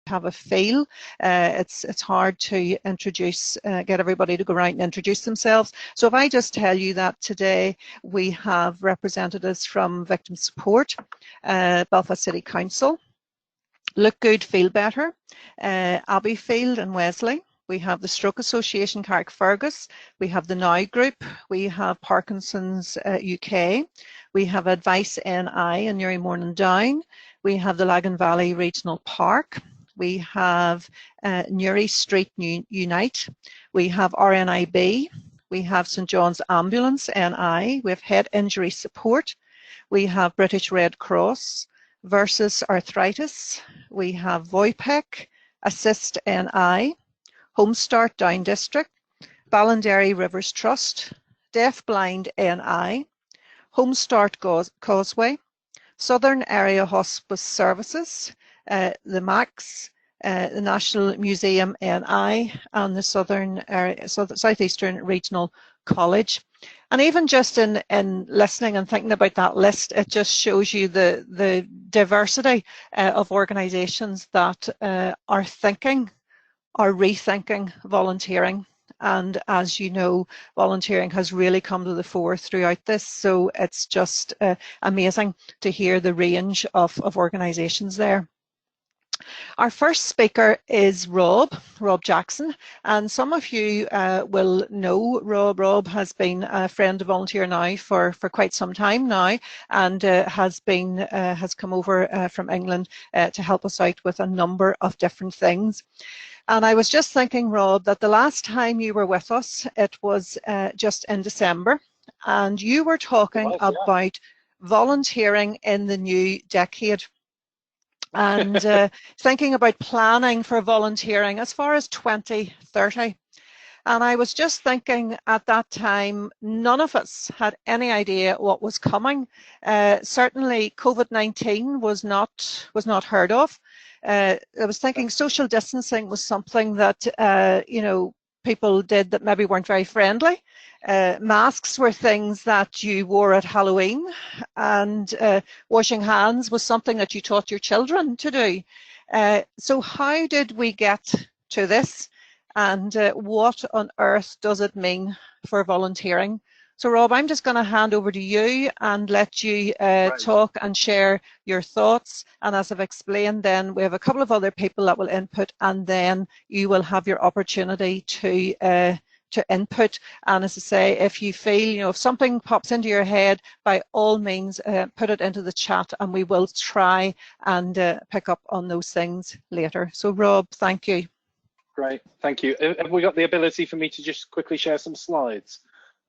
have a feel. It's hard to introduce, get everybody to go around and introduce themselves. So if I just tell you that today we have representatives from Victim Support, Belfast City Council, Look Good, Feel Better, Abbeyfield and Wesley. We have the Stroke Association, Carrickfergus. We have the Now Group. We have Parkinson's UK. We have Advice NI in Newry Morning Down. We have the Lagan Valley Regional Park. We have Newry Street Unite. We have RNIB. We have St John's Ambulance NI. We have Head Injury Support. We have British Red Cross, Versus Arthritis. We have Voipec, Assist NI, Homestart Down District, Ballinderry Rivers Trust, Deaf Blind NI, Homestart Causeway, Southern Area Hospice Services, the MAX, the National Museum NI, and the Southeastern Regional College. And even just in listening and thinking about that list, it just shows you the diversity of organisations that are rethinking volunteering. And as you know, volunteering has really come to the fore throughout this. So it's just amazing to hear the range of organisations there. Our first speaker is Rob Jackson, and some of you will know Rob. Rob has been a friend of Volunteer Now for quite some time now, and has come over from England to help us out with a number of different things. And I was just thinking, Rob, that the last time you were with us, it was just in December, and you were talking about volunteering in the new decade. And thinking about planning for volunteering as far as 2030. And I was just thinking at that time, none of us had any idea what was coming. Certainly COVID-19 was not heard of. I was thinking social distancing was something that, you know, people did that maybe weren't very friendly. Masks were things that you wore at Halloween, and washing hands was something that you taught your children to do. So how did we get to this, and what on earth does it mean for volunteering? So Rob, I'm just going to hand over to you and let you talk and share your thoughts. And as I've explained, then we have a couple of other people that will input, and then you will have your opportunity to input. And as I say, if you feel, you know, if something pops into your head, by all means, put it into the chat, and we will try and pick up on those things later. So Rob, thank you. Great, thank you. Have we got the ability for me to just quickly share some slides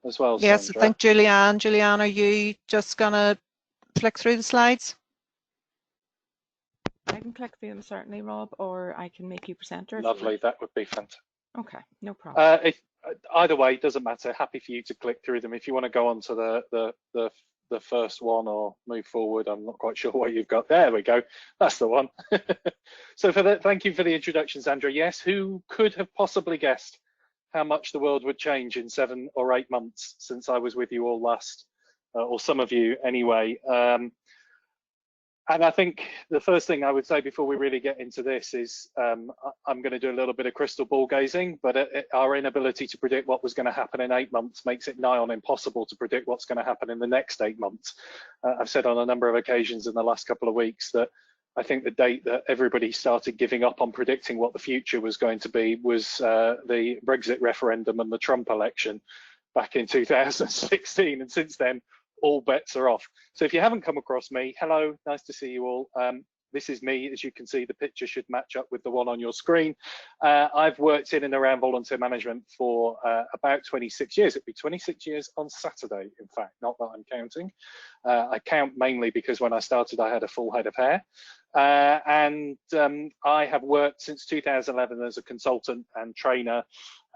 as well? Yes, Sandra? I think Julianne, are you just gonna flick through the slides? I can click through them certainly, Rob, or I can make you presenter. Lovely, that would be fantastic. Okay, no problem. Either way, it doesn't matter. Happy for you to click through them. If you want to go on to the first one or move forward, I'm not quite sure what you've got. There we go. That's the one. So thank you for the introduction, Sandra. Yes, who could have possibly guessed how much the world would change in 7 or 8 months since I was with you all last, or some of you anyway. And I think the first thing I would say before we really get into this is I'm going to do a little bit of crystal ball gazing, but our inability to predict what was going to happen in 8 months makes it nigh on impossible to predict what's going to happen in the next 8 months. I've said on a number of occasions in the last couple of weeks that I think the date that everybody started giving up on predicting what the future was going to be was the Brexit referendum and the Trump election back in 2016, and since then all bets are off. So if you haven't come across me, hello, nice to see you all. This is me. As you can see, the picture should match up with the one on your screen. I've worked in and around volunteer management for about 26 years. It'll be 26 years on Saturday, in fact, not that I'm counting. I count mainly because when I started, I had a full head of hair. And I have worked since 2011 as a consultant and trainer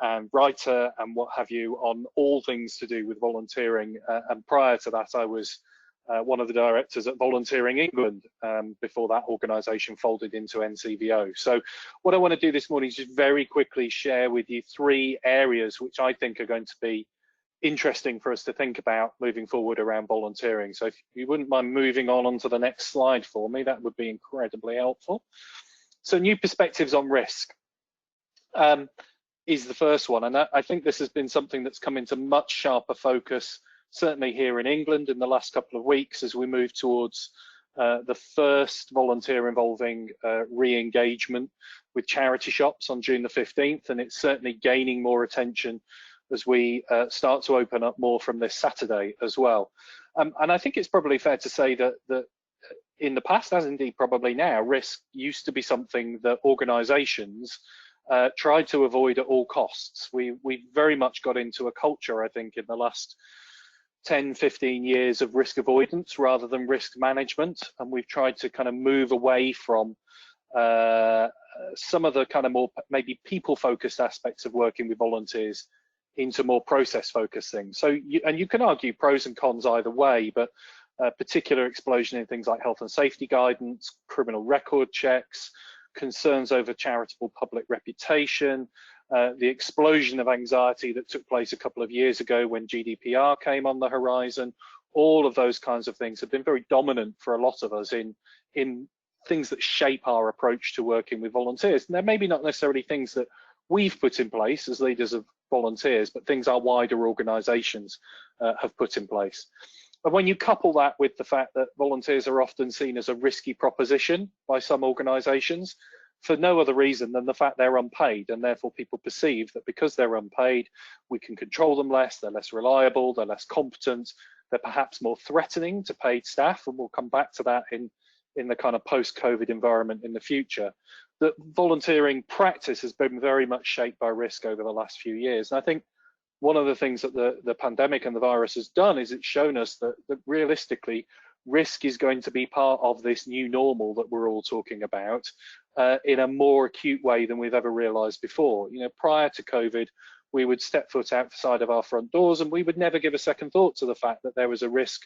and writer and what have you on all things to do with volunteering. And prior to that, I was one of the directors at Volunteering England before that organisation folded into NCVO. So what I want to do this morning is just very quickly share with you 3 areas which I think are going to be interesting for us to think about moving forward around volunteering. So if you wouldn't mind moving on to the next slide for me, that would be incredibly helpful. So new perspectives on risk is the first one, and I think this has been something that's come into much sharper focus, certainly here in England in the last couple of weeks as we move towards the first volunteer involving re-engagement with charity shops on June the 15th, and it's certainly gaining more attention as we start to open up more from this Saturday as well. And I think it's probably fair to say that in the past, as indeed probably now, risk used to be something that organisations tried to avoid at all costs. We very much got into a culture, I think, in the last 10, 15 years of risk avoidance rather than risk management, and we've tried to kind of move away from some of the kind of more maybe people-focused aspects of working with volunteers into more process-focused things. So, you can argue pros and cons either way, but a particular explosion in things like health and safety guidance, criminal record checks, concerns over charitable public reputation, the explosion of anxiety that took place a couple of years ago when GDPR came on the horizon. All of those kinds of things have been very dominant for a lot of us in things that shape our approach to working with volunteers. And they're maybe not necessarily things that we've put in place as leaders of volunteers, but things our wider organisations have put in place. And when you couple that with the fact that volunteers are often seen as a risky proposition by some organisations, for no other reason than the fact they're unpaid, and therefore people perceive that because they're unpaid, we can control them less, they're less reliable, they're less competent, they're perhaps more threatening to paid staff, and we'll come back to that in the kind of post-COVID environment in the future. That volunteering practice has been very much shaped by risk over the last few years. And I think one of the things that the pandemic and the virus has done is it's shown us that realistically, risk is going to be part of this new normal that we're all talking about in a more acute way than we've ever realized before. You know, prior to COVID, we would step foot outside of our front doors and we would never give a second thought to the fact that there was a risk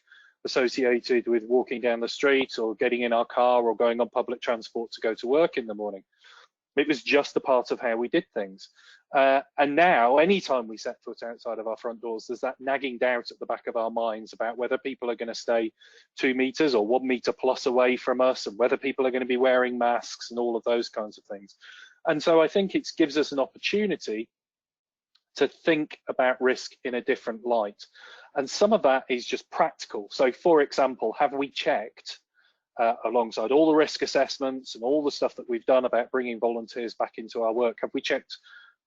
associated with walking down the street or getting in our car or going on public transport to go to work in the morning. It was just a part of how we did things. And now, anytime we set foot outside of our front doors, there's that nagging doubt at the back of our minds about whether people are going to stay 2 meters or 1 meter plus away from us, and whether people are going to be wearing masks and all of those kinds of things. And so I think it gives us an opportunity to think about risk in a different light. And some of that is just practical. So for example, have we checked alongside all the risk assessments and all the stuff that we've done about bringing volunteers back into our work, have we checked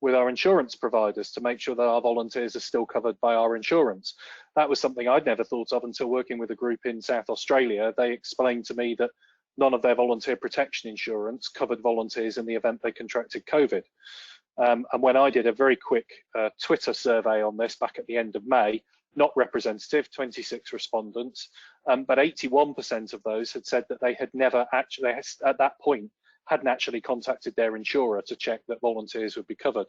with our insurance providers to make sure that our volunteers are still covered by our insurance? That was something I'd never thought of until working with a group in South Australia. They explained to me that none of their volunteer protection insurance covered volunteers in the event they contracted COVID. And when I did a very quick Twitter survey on this back at the end of May, not representative, 26 respondents, but 81% of those had said that they had never actually, at that point, hadn't actually contacted their insurer to check that volunteers would be covered.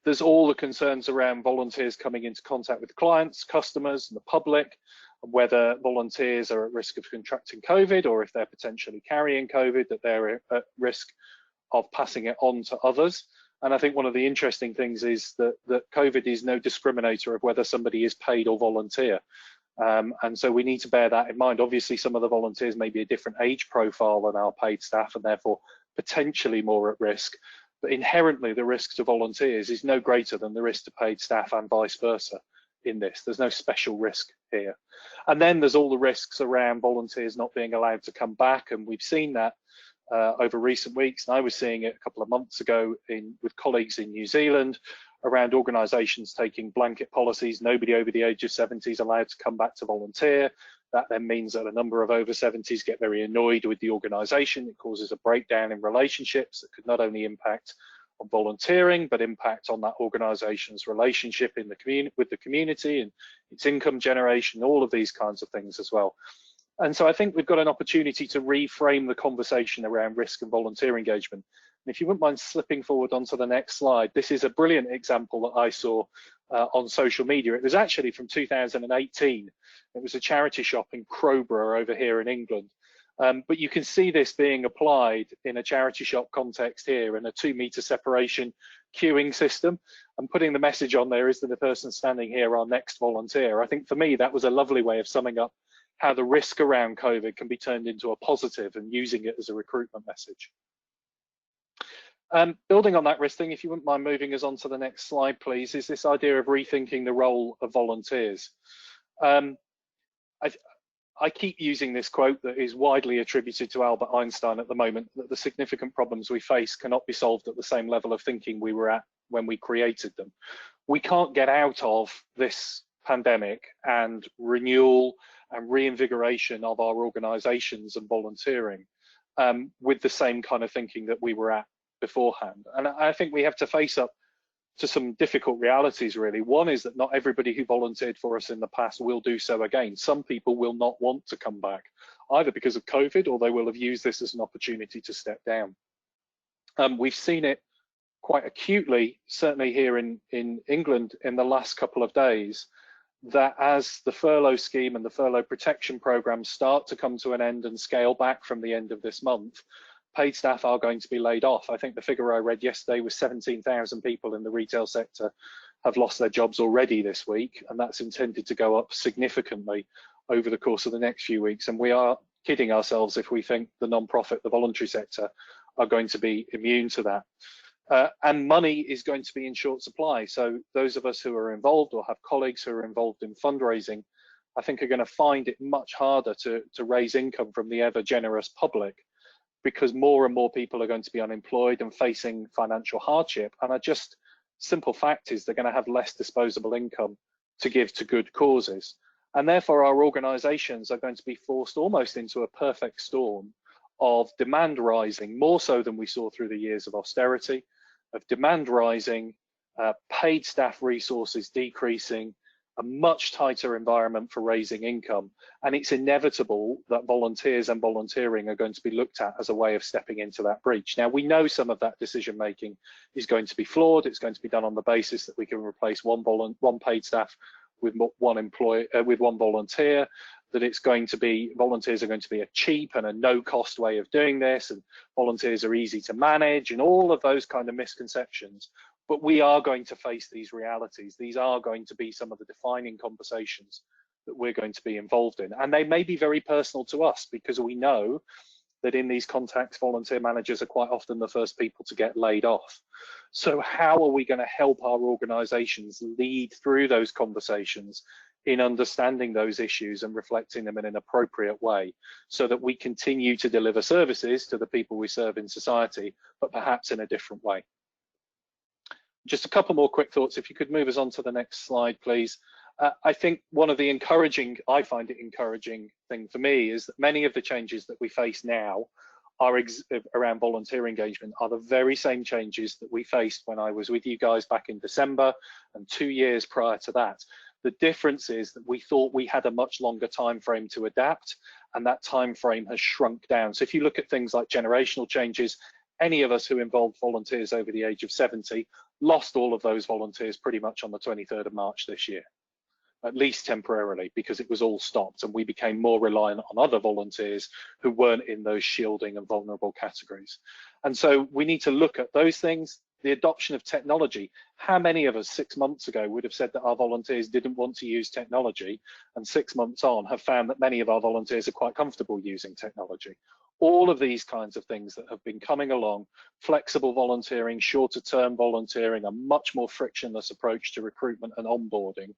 There's all the concerns around volunteers coming into contact with clients, customers, and the public, and whether volunteers are at risk of contracting COVID, or if they're potentially carrying COVID, that they're at risk of passing it on to others. And I think one of the interesting things is that COVID is no discriminator of whether somebody is paid or volunteer. And so we need to bear that in mind. Obviously, some of the volunteers may be a different age profile than our paid staff and therefore potentially more at risk. But inherently, the risk to volunteers is no greater than the risk to paid staff and vice versa in this. There's no special risk here. And then there's all the risks around volunteers not being allowed to come back. And we've seen that over recent weeks, and I was seeing it a couple of months ago with colleagues in New Zealand around organisations taking blanket policies. Nobody over the age of 70 is allowed to come back to volunteer. That then means that a number of over 70s get very annoyed with the organisation. It causes a breakdown in relationships that could not only impact on volunteering, but impact on that organisation's relationship in the with the community and its income generation, all of these kinds of things as well. And so I think we've got an opportunity to reframe the conversation around risk and volunteer engagement. And if you wouldn't mind slipping forward onto the next slide, this is a brilliant example that I saw on social media. It was actually from 2018. It was a charity shop in Crowborough over here in England. But you can see this being applied in a charity shop context here in a 2 meter separation queuing system. And putting the message on there is that the person standing here, our next volunteer. I think for me, that was a lovely way of summing up how the risk around COVID can be turned into a positive and using it as a recruitment message. Building on that, Risting, if you wouldn't mind moving us on to the next slide, please, is this idea of rethinking the role of volunteers. I keep using this quote that is widely attributed to Albert Einstein at the moment, that the significant problems we face cannot be solved at the same level of thinking we were at when we created them. We can't get out of this pandemic and renewal and reinvigoration of our organisations and volunteering with the same kind of thinking that we were at beforehand. And I think we have to face up to some difficult realities, really. One is that not everybody who volunteered for us in the past will do so again. Some people will not want to come back, either because of COVID or they will have used this as an opportunity to step down. We've seen it quite acutely, certainly here in England in the last couple of days, that as the furlough scheme and the furlough protection programme start to come to an end and scale back from the end of this month, paid staff are going to be laid off. I think the figure I read yesterday was 17,000 people in the retail sector have lost their jobs already this week, and that's intended to go up significantly over the course of the next few weeks. And we are kidding ourselves if we think the non-profit, the voluntary sector are going to be immune to that. And money is going to be in short supply. So those of us who are involved or have colleagues who are involved in fundraising, I think are going to find it much harder to raise income from the ever generous public, because more and more people are going to be unemployed and facing financial hardship. And simple fact is they're going to have less disposable income to give to good causes. And therefore our organisations are going to be forced almost into a perfect storm of demand rising, more so than we saw through the years of austerity, of demand rising, paid staff resources decreasing, a much tighter environment for raising income. And it's inevitable that volunteers and volunteering are going to be looked at as a way of stepping into that breach. Now, we know some of that decision making is going to be flawed. It's going to be done on the basis that we can replace one paid staff with one volunteer, that it's going to be, volunteers are going to be a cheap and a no-cost way of doing this, and volunteers are easy to manage, and all of those kind of misconceptions. But we are going to face these realities. These are going to be some of the defining conversations that we're going to be involved in. And they may be very personal to us, because we know that in these contexts, volunteer managers are quite often the first people to get laid off. So how are we going to help our organisations lead through those conversations in understanding those issues and reflecting them in an appropriate way, so that we continue to deliver services to the people we serve in society, but perhaps in a different way? Just a couple more quick thoughts. If you could move us on to the next slide, please. I think one of the I find it encouraging thing for me is that many of the changes that we face now are around volunteer engagement are the very same changes that we faced when I was with you guys back in December and 2 years prior to that. The difference is that we thought we had a much longer time frame to adapt, and that time frame has shrunk down. So if you look at things like generational changes, any of us who involved volunteers over the age of 70 lost all of those volunteers pretty much on the 23rd of March this year, at least temporarily, because it was all stopped and we became more reliant on other volunteers who weren't in those shielding and vulnerable categories. And so we need to look at those things. The adoption of technology. How many of us 6 months ago would have said that our volunteers didn't want to use technology, and 6 months on have found that many of our volunteers are quite comfortable using technology? All of these kinds of things that have been coming along, flexible volunteering, shorter term volunteering, a much more frictionless approach to recruitment and onboarding,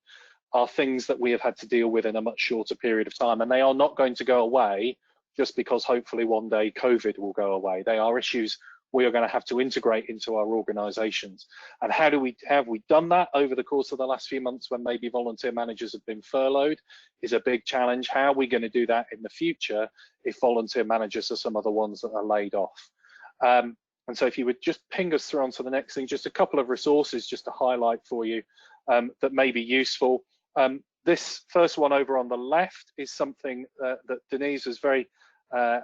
are things that we have had to deal with in a much shorter period of time, and they are not going to go away just because hopefully one day COVID will go away. They are issues we are going to have to integrate into our organisations. And how have we done that over the course of the last few months when maybe volunteer managers have been furloughed is a big challenge. How are we going to do that in the future if volunteer managers are some of the ones that are laid off? And so if you would just ping us through onto the next thing, just a couple of resources just to highlight for you that may be useful. This first one over on the left is something that Denise was very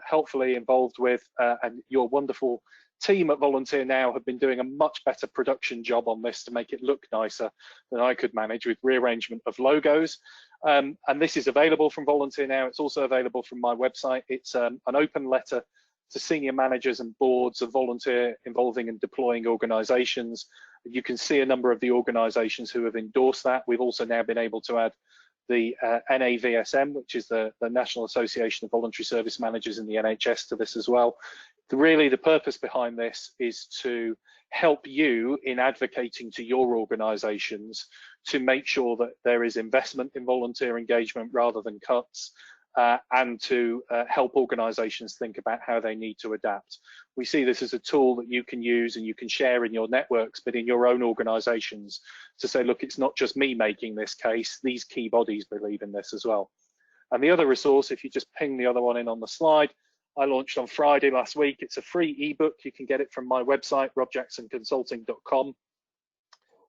helpfully involved with, and your wonderful team at Volunteer Now have been doing a much better production job on this to make it look nicer than I could manage, with rearrangement of logos. And this is available from Volunteer Now. It's also available from my website. It's an open letter to senior managers and boards of volunteer involving and deploying organisations. You can see a number of the organisations who have endorsed that. We've also now been able to add the NAVSM, which is the National Association of Voluntary Service Managers in the NHS, to this as well. Really, the purpose behind this is to help you in advocating to your organisations to make sure that there is investment in volunteer engagement rather than cuts, and to help organisations think about how they need to adapt. We see this as a tool that you can use and you can share in your networks, but in your own organisations, to say, look, it's not just me making this case, these key bodies believe in this as well. And the other resource, if you just ping the other one in on the slide, I launched on Friday last week. It's a free ebook. You can get it from my website, robjacksonconsulting.com.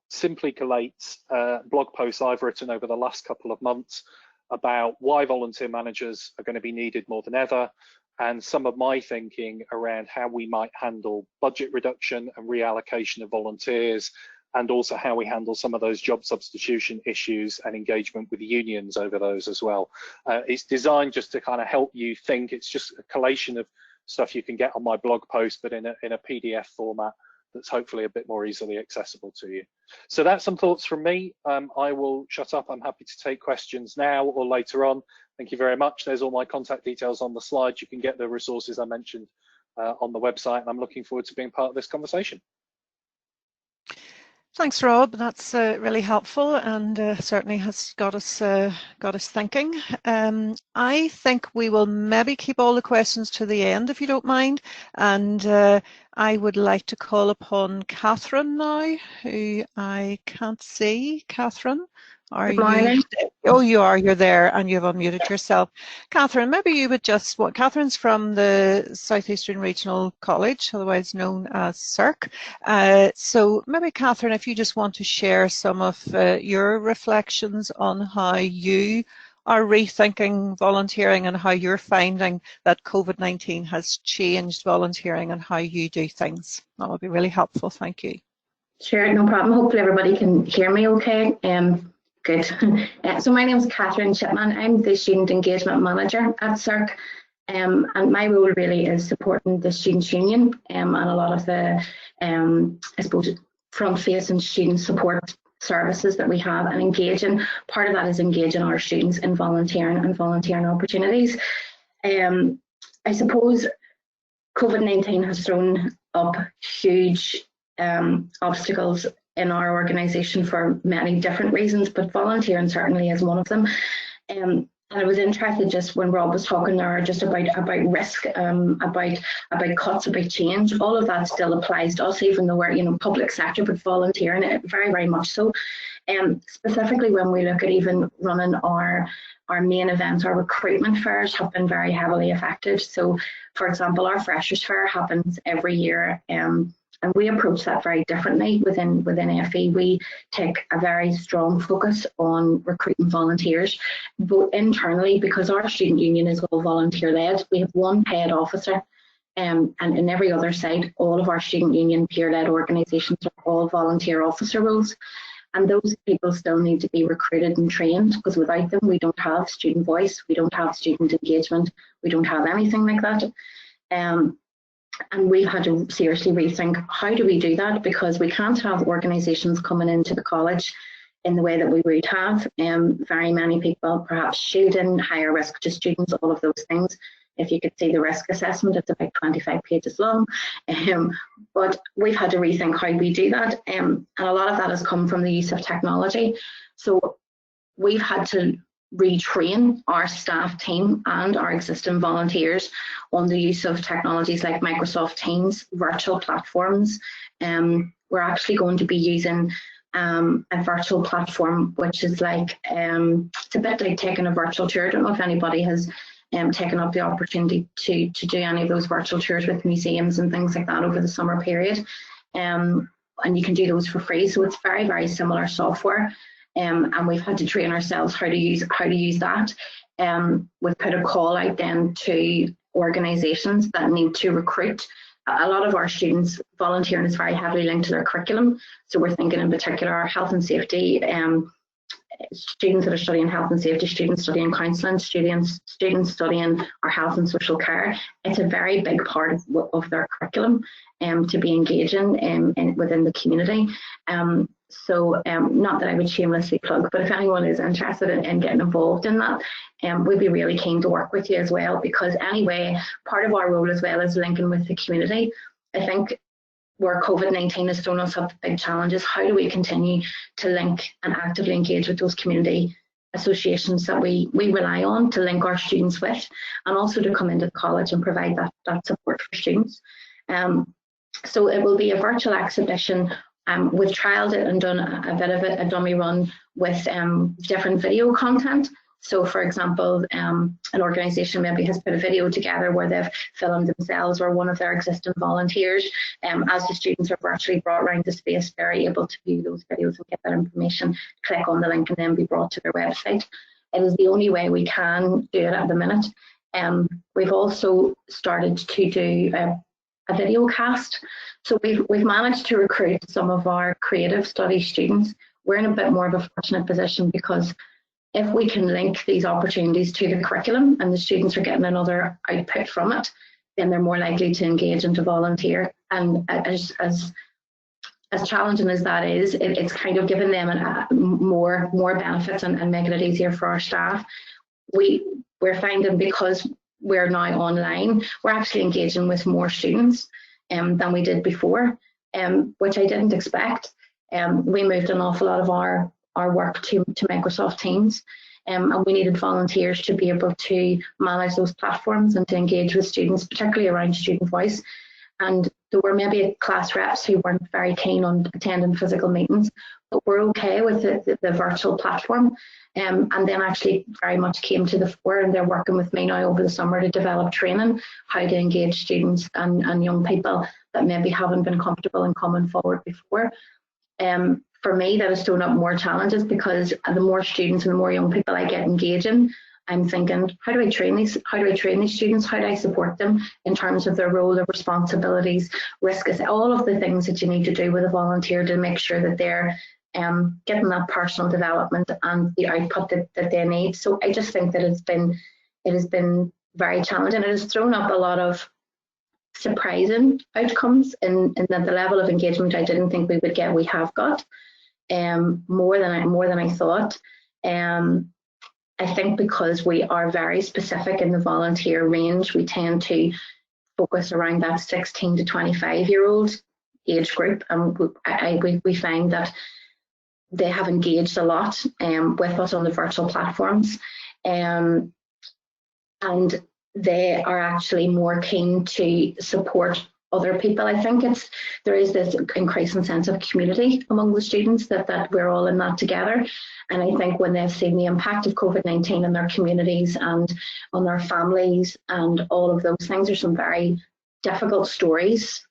Simply collates blog posts I've written over the last couple of months about why volunteer managers are going to be needed more than ever, and some of my thinking around how we might handle budget reduction and reallocation of volunteers, and also how we handle some of those job substitution issues and engagement with the unions over those as well. It's designed just to kind of help you think. It's just a collation of stuff you can get on my blog post, but in a PDF format that's hopefully a bit more easily accessible to you. So that's some thoughts from me. I will shut up. I'm happy to take questions now or later on. Thank you very much. There's all my contact details on the slide. You can get the resources I mentioned on the website, and I'm looking forward to being part of this conversation. Thanks, Rob. That's really helpful, and certainly has got us thinking. I think we will maybe keep all the questions to the end, if you don't mind. And I would like to call upon Catherine now, who I can't see. Catherine, are you? Oh, you are. You're there, and you've unmuted yourself. Catherine, maybe you would just. What? Catherine's from the Southeastern Regional College, otherwise known as CERC. So maybe, Catherine, if you just want to share some of your reflections on how you are rethinking volunteering and how you're finding that COVID-19 has changed volunteering and how you do things. That would be really helpful. Thank you. Sure, no problem. Hopefully everybody can hear me okay. Good. So my name is Catherine Shipman. I'm the Student Engagement Manager at CERC, and my role really is supporting the Students' Union and a lot of the, I suppose, front-facing student support services that we have, and engaging. Part of that is engaging our students in volunteering and volunteering opportunities. I suppose COVID-19 has thrown up huge obstacles in our organisation for many different reasons, but volunteering certainly is one of them. And I was interested just when Rob was talking there just about risk, about cuts, about change. All of that still applies to us, even though we're public sector, but volunteering it very, very much so. Specifically when we look at even running our main events, our recruitment fairs have been very heavily affected. So, for example, our Freshers Fair happens every year. And we approach that very differently within FE. We take a very strong focus on recruiting volunteers, both internally, because our student union is all volunteer-led. We have one paid officer, and in every other site, all of our student union peer-led organisations are all volunteer officer roles. And those people still need to be recruited and trained, because without them, we don't have student voice, we don't have student engagement, we don't have anything like that. And we've had to seriously rethink, how do we do that? Because we can't have organisations coming into the college in the way that we would have. Very many people perhaps shielding, higher risk to students, all of those things. If you could see the risk assessment, it's about 25 pages long. But we've had to rethink how we do that. And a lot of that has come from the use of technology. So we've had to retrain our staff team and our existing volunteers on the use of technologies like Microsoft Teams, virtual platforms. We're actually going to be using a virtual platform, which is like, it's a bit like taking a virtual tour. I don't know if anybody has taken up the opportunity to do any of those virtual tours with museums and things like that over the summer period. And you can do those for free. So it's very, very similar software. And we've had to train ourselves how to use that. We've put a call out then to organisations that need to recruit. A lot of our students, volunteering is very heavily linked to their curriculum. So we're thinking in particular health and safety students that are studying health and safety, students studying counselling, students studying our health and social care. It's a very big part of their curriculum to be engaging within the community. Not that I would shamelessly plug, but if anyone is interested in getting involved in that, we'd be really keen to work with you as well, because anyway, part of our role as well is linking with the community. I think where COVID-19 has thrown us up big challenges, how do we continue to link and actively engage with those community associations that we rely on to link our students with, and also to come into college and provide that support for students. So it will be a virtual exhibition. We've trialled it and done a bit of a dummy run with different video content. So for example, an organisation maybe has put a video together where they've filmed themselves or one of their existing volunteers. As the students are virtually brought around the space, they're able to view those videos and get that information, click on the link and then be brought to their website. It is the only way we can do it at the minute. We've also started to do a video cast. So we've managed to recruit some of our creative studies students. We're in a bit more of a fortunate position because if we can link these opportunities to the curriculum and the students are getting another output from it, then they're more likely to engage and to volunteer. And as challenging as that is, it's kind of giving them more benefits and making it easier for our staff. We're finding, because we're now online, we're actually engaging with more students than we did before, which I didn't expect. We moved an awful lot of our work to Microsoft Teams, and we needed volunteers to be able to manage those platforms and to engage with students, particularly around student voice. And there were maybe class reps who weren't very keen on attending physical meetings, but we're okay with the virtual platform. And then actually very much came to the fore, and they're working with me now over the summer to develop training, how to engage students and young people that maybe haven't been comfortable in coming forward before. For me, that has thrown up more challenges, because the more students and the more young people I get engaging, I'm thinking, how do I train these students? How do I support them in terms of their role, their responsibilities, risks, all of the things that you need to do with a volunteer to make sure that they're getting that personal development and the output that they need. So I just think that it has been very challenging. It has thrown up a lot of surprising outcomes in that the level of engagement I didn't think we would get, we have got more than I thought. I think because we are very specific in the volunteer range, we tend to focus around that 16 to 25-year-old age group, and we find that they have engaged a lot with us on the virtual platforms, and they are actually more keen to support other people. I think there is this increasing sense of community among the students that we're all in that together. And I think when they've seen the impact of COVID-19 in their communities and on their families and all of those things, there's some very difficult stories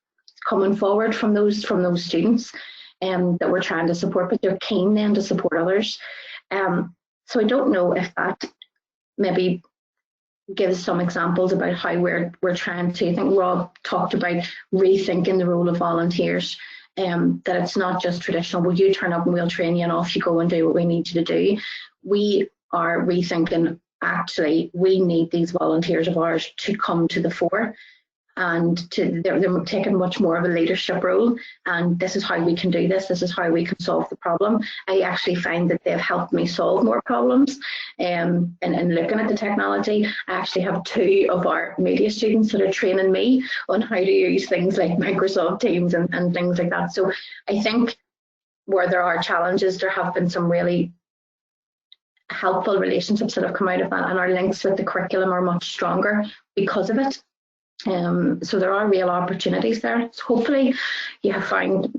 coming forward from those students that we're trying to support, but they're keen then to support others. So I don't know if that maybe gives some examples about how we're trying to, I think Rob talked about rethinking the role of volunteers, that it's not just traditional, well, you turn up and we'll train you and off you go and do what we need you to do. We are rethinking, actually, we need these volunteers of ours to come to the fore, and they're taking much more of a leadership role, and this is how we can do this is how we can solve the problem. I actually find that they've helped me solve more problems, and looking at the technology. I actually have 2 of our media students that are training me on how to use things like Microsoft Teams and things like that. So I think where there are challenges, there have been some really helpful relationships that have come out of that, and our links with the curriculum are much stronger because of it. So there are real opportunities there. So hopefully you have found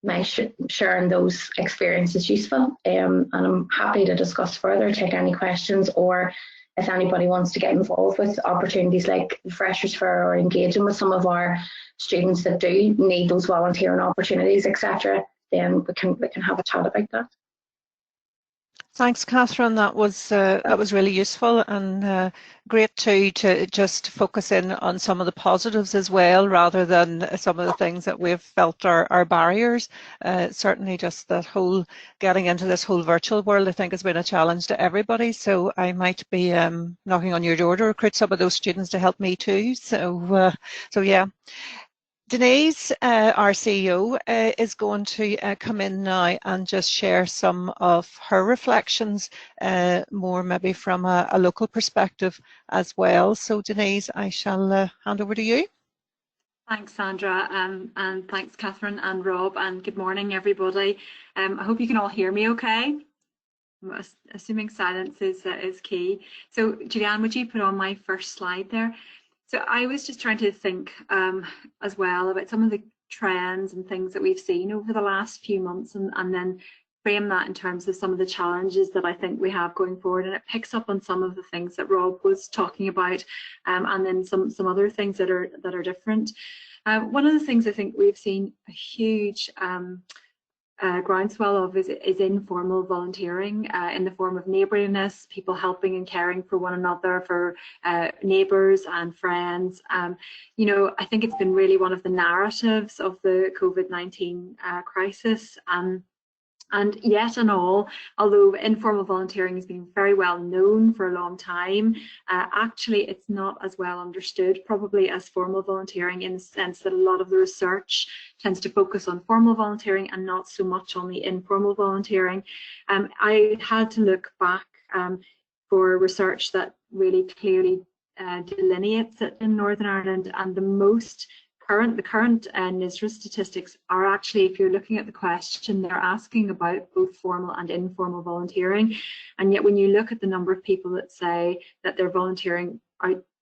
my sharing those experiences useful, and I'm happy to discuss further, take any questions, or if anybody wants to get involved with opportunities like Freshers Fair or engaging with some of our students that do need those volunteering opportunities, etc., then we can have a chat about that. Thanks, Catherine. That was really useful, and great too to just focus in on some of the positives as well, rather than some of the things that we've felt are barriers. Certainly, just that whole getting into this whole virtual world, I think, has been a challenge to everybody. So I might be knocking on your door to recruit some of those students to help me too. So yeah. Denise, our CEO, is going to come in now and just share some of her reflections, more maybe from a local perspective as well. So Denise, I shall hand over to you. Thanks, Sandra, and thanks, Catherine and Rob, and good morning, everybody. I hope you can all hear me okay. I'm assuming silence is key. So Julianne, would you put on my first slide there? So I was just trying to think as well about some of the trends and things that we've seen over the last few months, and then frame that in terms of some of the challenges that I think we have going forward. And it picks up on some of the things that Rob was talking about, and then some other things that are different. One of the things I think we've seen a huge groundswell of is informal volunteering in the form of neighbourliness, people helping and caring for one another, for neighbours and friends. You know, I think it's been really one of the narratives of the COVID-19 crisis. And yet and all, although informal volunteering has been very well known for a long time, actually it's not as well understood probably as formal volunteering, in the sense that a lot of the research tends to focus on formal volunteering and not so much on the informal volunteering. I had to look back for research that really clearly delineates it in Northern Ireland, and the current NISRA statistics are actually, if you're looking at the question, they're asking about both formal and informal volunteering. And yet when you look at the number of people that say that they're volunteering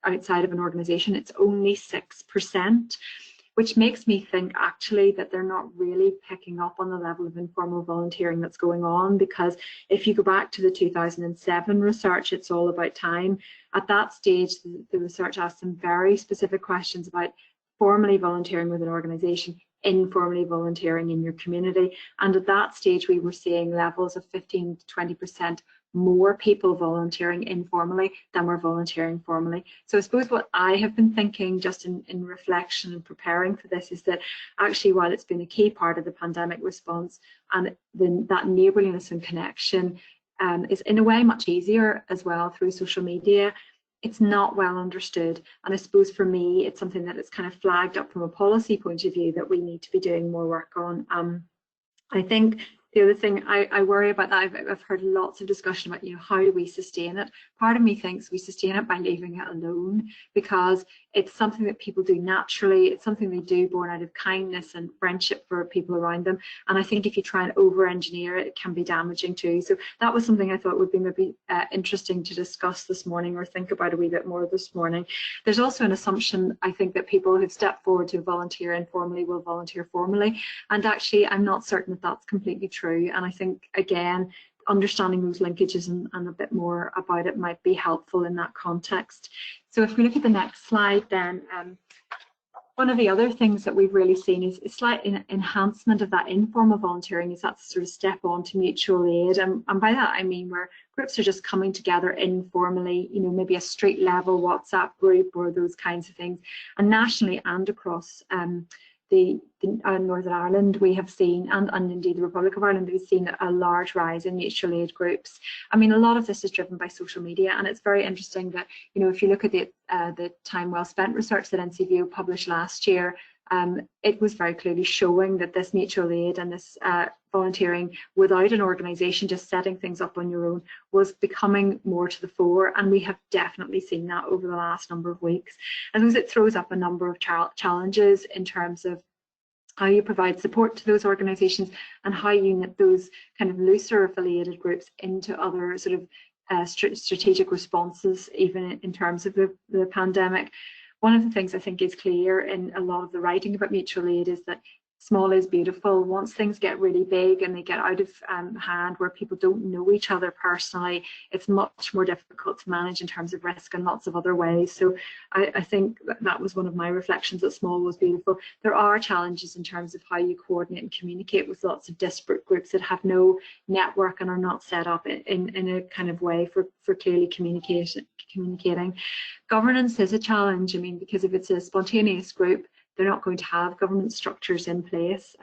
outside of an organisation, it's only 6%, which makes me think actually that they're not really picking up on the level of informal volunteering that's going on. Because if you go back to the 2007 research, It's All About Time, at that stage the research asked some very specific questions about formally volunteering with an organisation, informally volunteering in your community. And at that stage, we were seeing levels of 15 to 20% more people volunteering informally than were volunteering formally. So I suppose what I have been thinking, just in reflection and preparing for this, is that actually, while it's been a key part of the pandemic response, and that neighbourliness and connection is in a way much easier as well through social media, it's not well understood. And I suppose for me, it's something that is kind of flagged up from a policy point of view that we need to be doing more work on. I think the other thing I worry about, that I've heard lots of discussion about, you know, how do we sustain it? Part of me thinks we sustain it by leaving it alone, because it's something that people do naturally. It's something they do born out of kindness and friendship for people around them. And I think if you try and over-engineer it, it can be damaging too. So that was something I thought would be maybe interesting to discuss this morning, or think about a wee bit more this morning. There's also an assumption, I think, that people who've stepped forward to volunteer informally will volunteer formally. And actually, I'm not certain that that's completely true. And I think, again, understanding those linkages and a bit more about it might be helpful in that context. So if we look at the next slide, then one of the other things that we've really seen is a slight enhancement of that informal volunteering, is that sort of step on to mutual aid. And by that I mean where groups are just coming together informally, you know, maybe a street level WhatsApp group or those kinds of things. And nationally and across Northern Ireland, we have seen, and indeed the Republic of Ireland, we've seen a large rise in mutual aid groups. I mean, a lot of this is driven by social media, and it's very interesting that, you know, if you look at the time well spent research that NCVO published last year, it was very clearly showing that this mutual aid and this volunteering without an organisation, just setting things up on your own, was becoming more to the fore, and we have definitely seen that over the last number of weeks. And because it throws up a number of challenges in terms of how you provide support to those organisations and how you knit those kind of looser affiliated groups into other sort of strategic responses, even in terms of the pandemic. One of the things I think is clear in a lot of the writing about mutual aid is that small is beautiful. Once things get really big and they get out of hand, where people don't know each other personally, it's much more difficult to manage in terms of risk and lots of other ways. So I think that was one of my reflections, that small was beautiful. There are challenges in terms of how you coordinate and communicate with lots of disparate groups that have no network and are not set up in a kind of way for clearly communicating. Governance is a challenge. I mean, because if it's a spontaneous group, they're not going to have governance structures in place.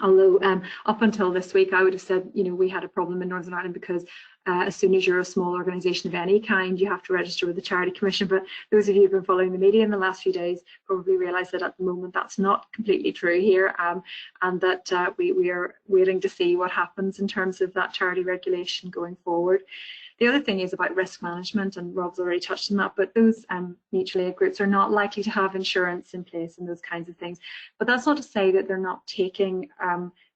Although up until this week, I would have said, you know, we had a problem in Northern Ireland because as soon as you're a small organisation of any kind, you have to register with the Charity Commission. But those of you who've been following the media in the last few days probably realise that at the moment that's not completely true here, and that we are waiting to see what happens in terms of that charity regulation going forward. The other thing is about risk management, and Rob's already touched on that, but those mutual aid groups are not likely to have insurance in place and those kinds of things. But that's not to say that they're not taking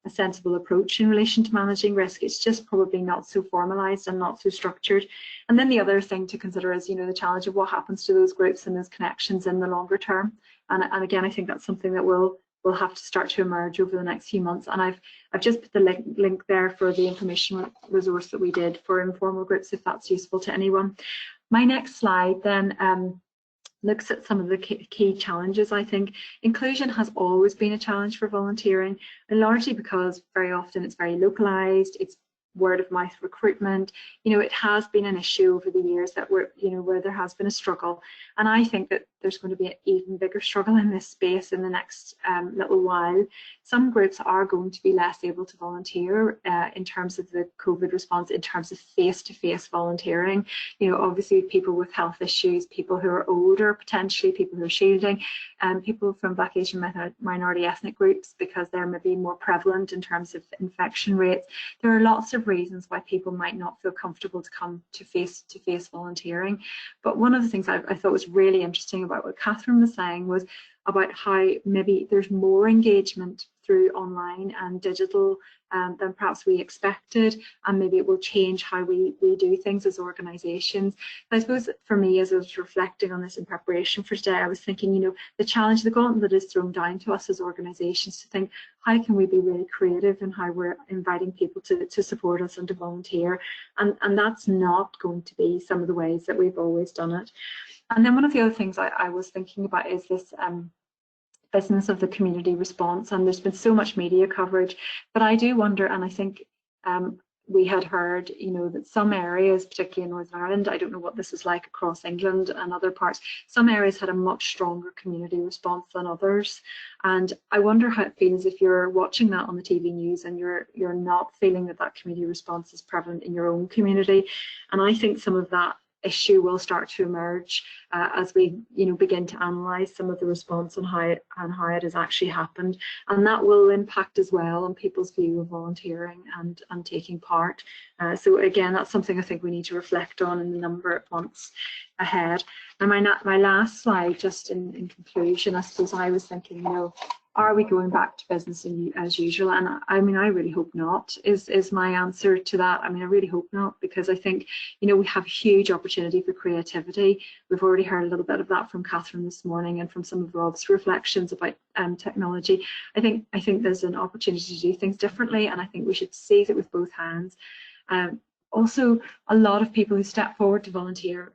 a sensible approach in relation to managing risk. It's just probably not so formalised and not so structured. And then the other thing to consider is, you know, the challenge of what happens to those groups and those connections in the longer term. And again, I think that's something that will have to start to emerge over the next few months. And I've just put the link there for the information resource that we did for informal groups, if that's useful to anyone. My next slide then looks at some of the key challenges. I think inclusion has always been a challenge for volunteering, and largely because very often it's very localised, it's word of mouth recruitment. You know, it has been an issue over the years that where there has been a struggle, and I think that there's going to be an even bigger struggle in this space in the next little while. Some groups are going to be less able to volunteer in terms of the COVID response, in terms of face-to-face volunteering. You know, obviously people with health issues, people who are older, potentially people who are shielding, people from Black, Asian, minority ethnic groups, because they're maybe more prevalent in terms of infection rates. There are lots of reasons why people might not feel comfortable to come to face-to-face volunteering. But one of the things I thought was really interesting about what Catherine was saying was about how maybe there's more engagement through online and digital than perhaps we expected, and maybe it will change how we do things as organisations. I suppose for me, as I was reflecting on this in preparation for today, I was thinking, you know, the challenge, the gauntlet is thrown down to us as organisations to think, how can we be really creative in how we're inviting people to support us and to volunteer, and that's not going to be some of the ways that we've always done it. And then one of the other things I was thinking about is this business of the community response, and there's been so much media coverage, but I do wonder, and I think we had heard, you know, that some areas, particularly in Northern Ireland, I don't know what this is like across England and other parts, some areas had a much stronger community response than others, and I wonder how it feels if you're watching that on the TV news and you're not feeling that community response is prevalent in your own community. And I think some of that issue will start to emerge as we, you know, begin to analyse some of the response and how it has actually happened, and that will impact as well on people's view of volunteering and taking part. So again, that's something I think we need to reflect on in the number of months ahead. And my last slide, just in conclusion, I suppose I was thinking, you know, are we going back to business as usual? And I mean, I really hope not, is my answer to that. I mean, I really hope not, because I think, you know, we have huge opportunity for creativity. We've already heard a little bit of that from Catherine this morning and from some of Rob's reflections about technology. I think there's an opportunity to do things differently, and I think we should seize it with both hands. Also, a lot of people who step forward to volunteer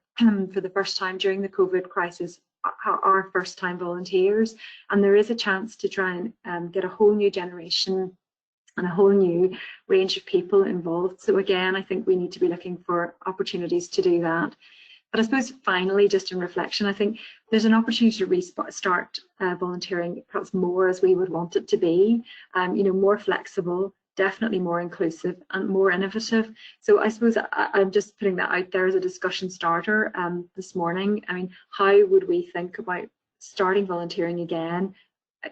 for the first time during the COVID crisis are first-time volunteers, and there is a chance to try and get a whole new generation and a whole new range of people involved. So again, I think we need to be looking for opportunities to do that. But I suppose finally, just in reflection, I think there's an opportunity to restart volunteering perhaps more as we would want it to be, you know, more flexible, definitely more inclusive and more innovative. So I suppose I'm just putting that out there as a discussion starter this morning. I mean, how would we think about starting volunteering again,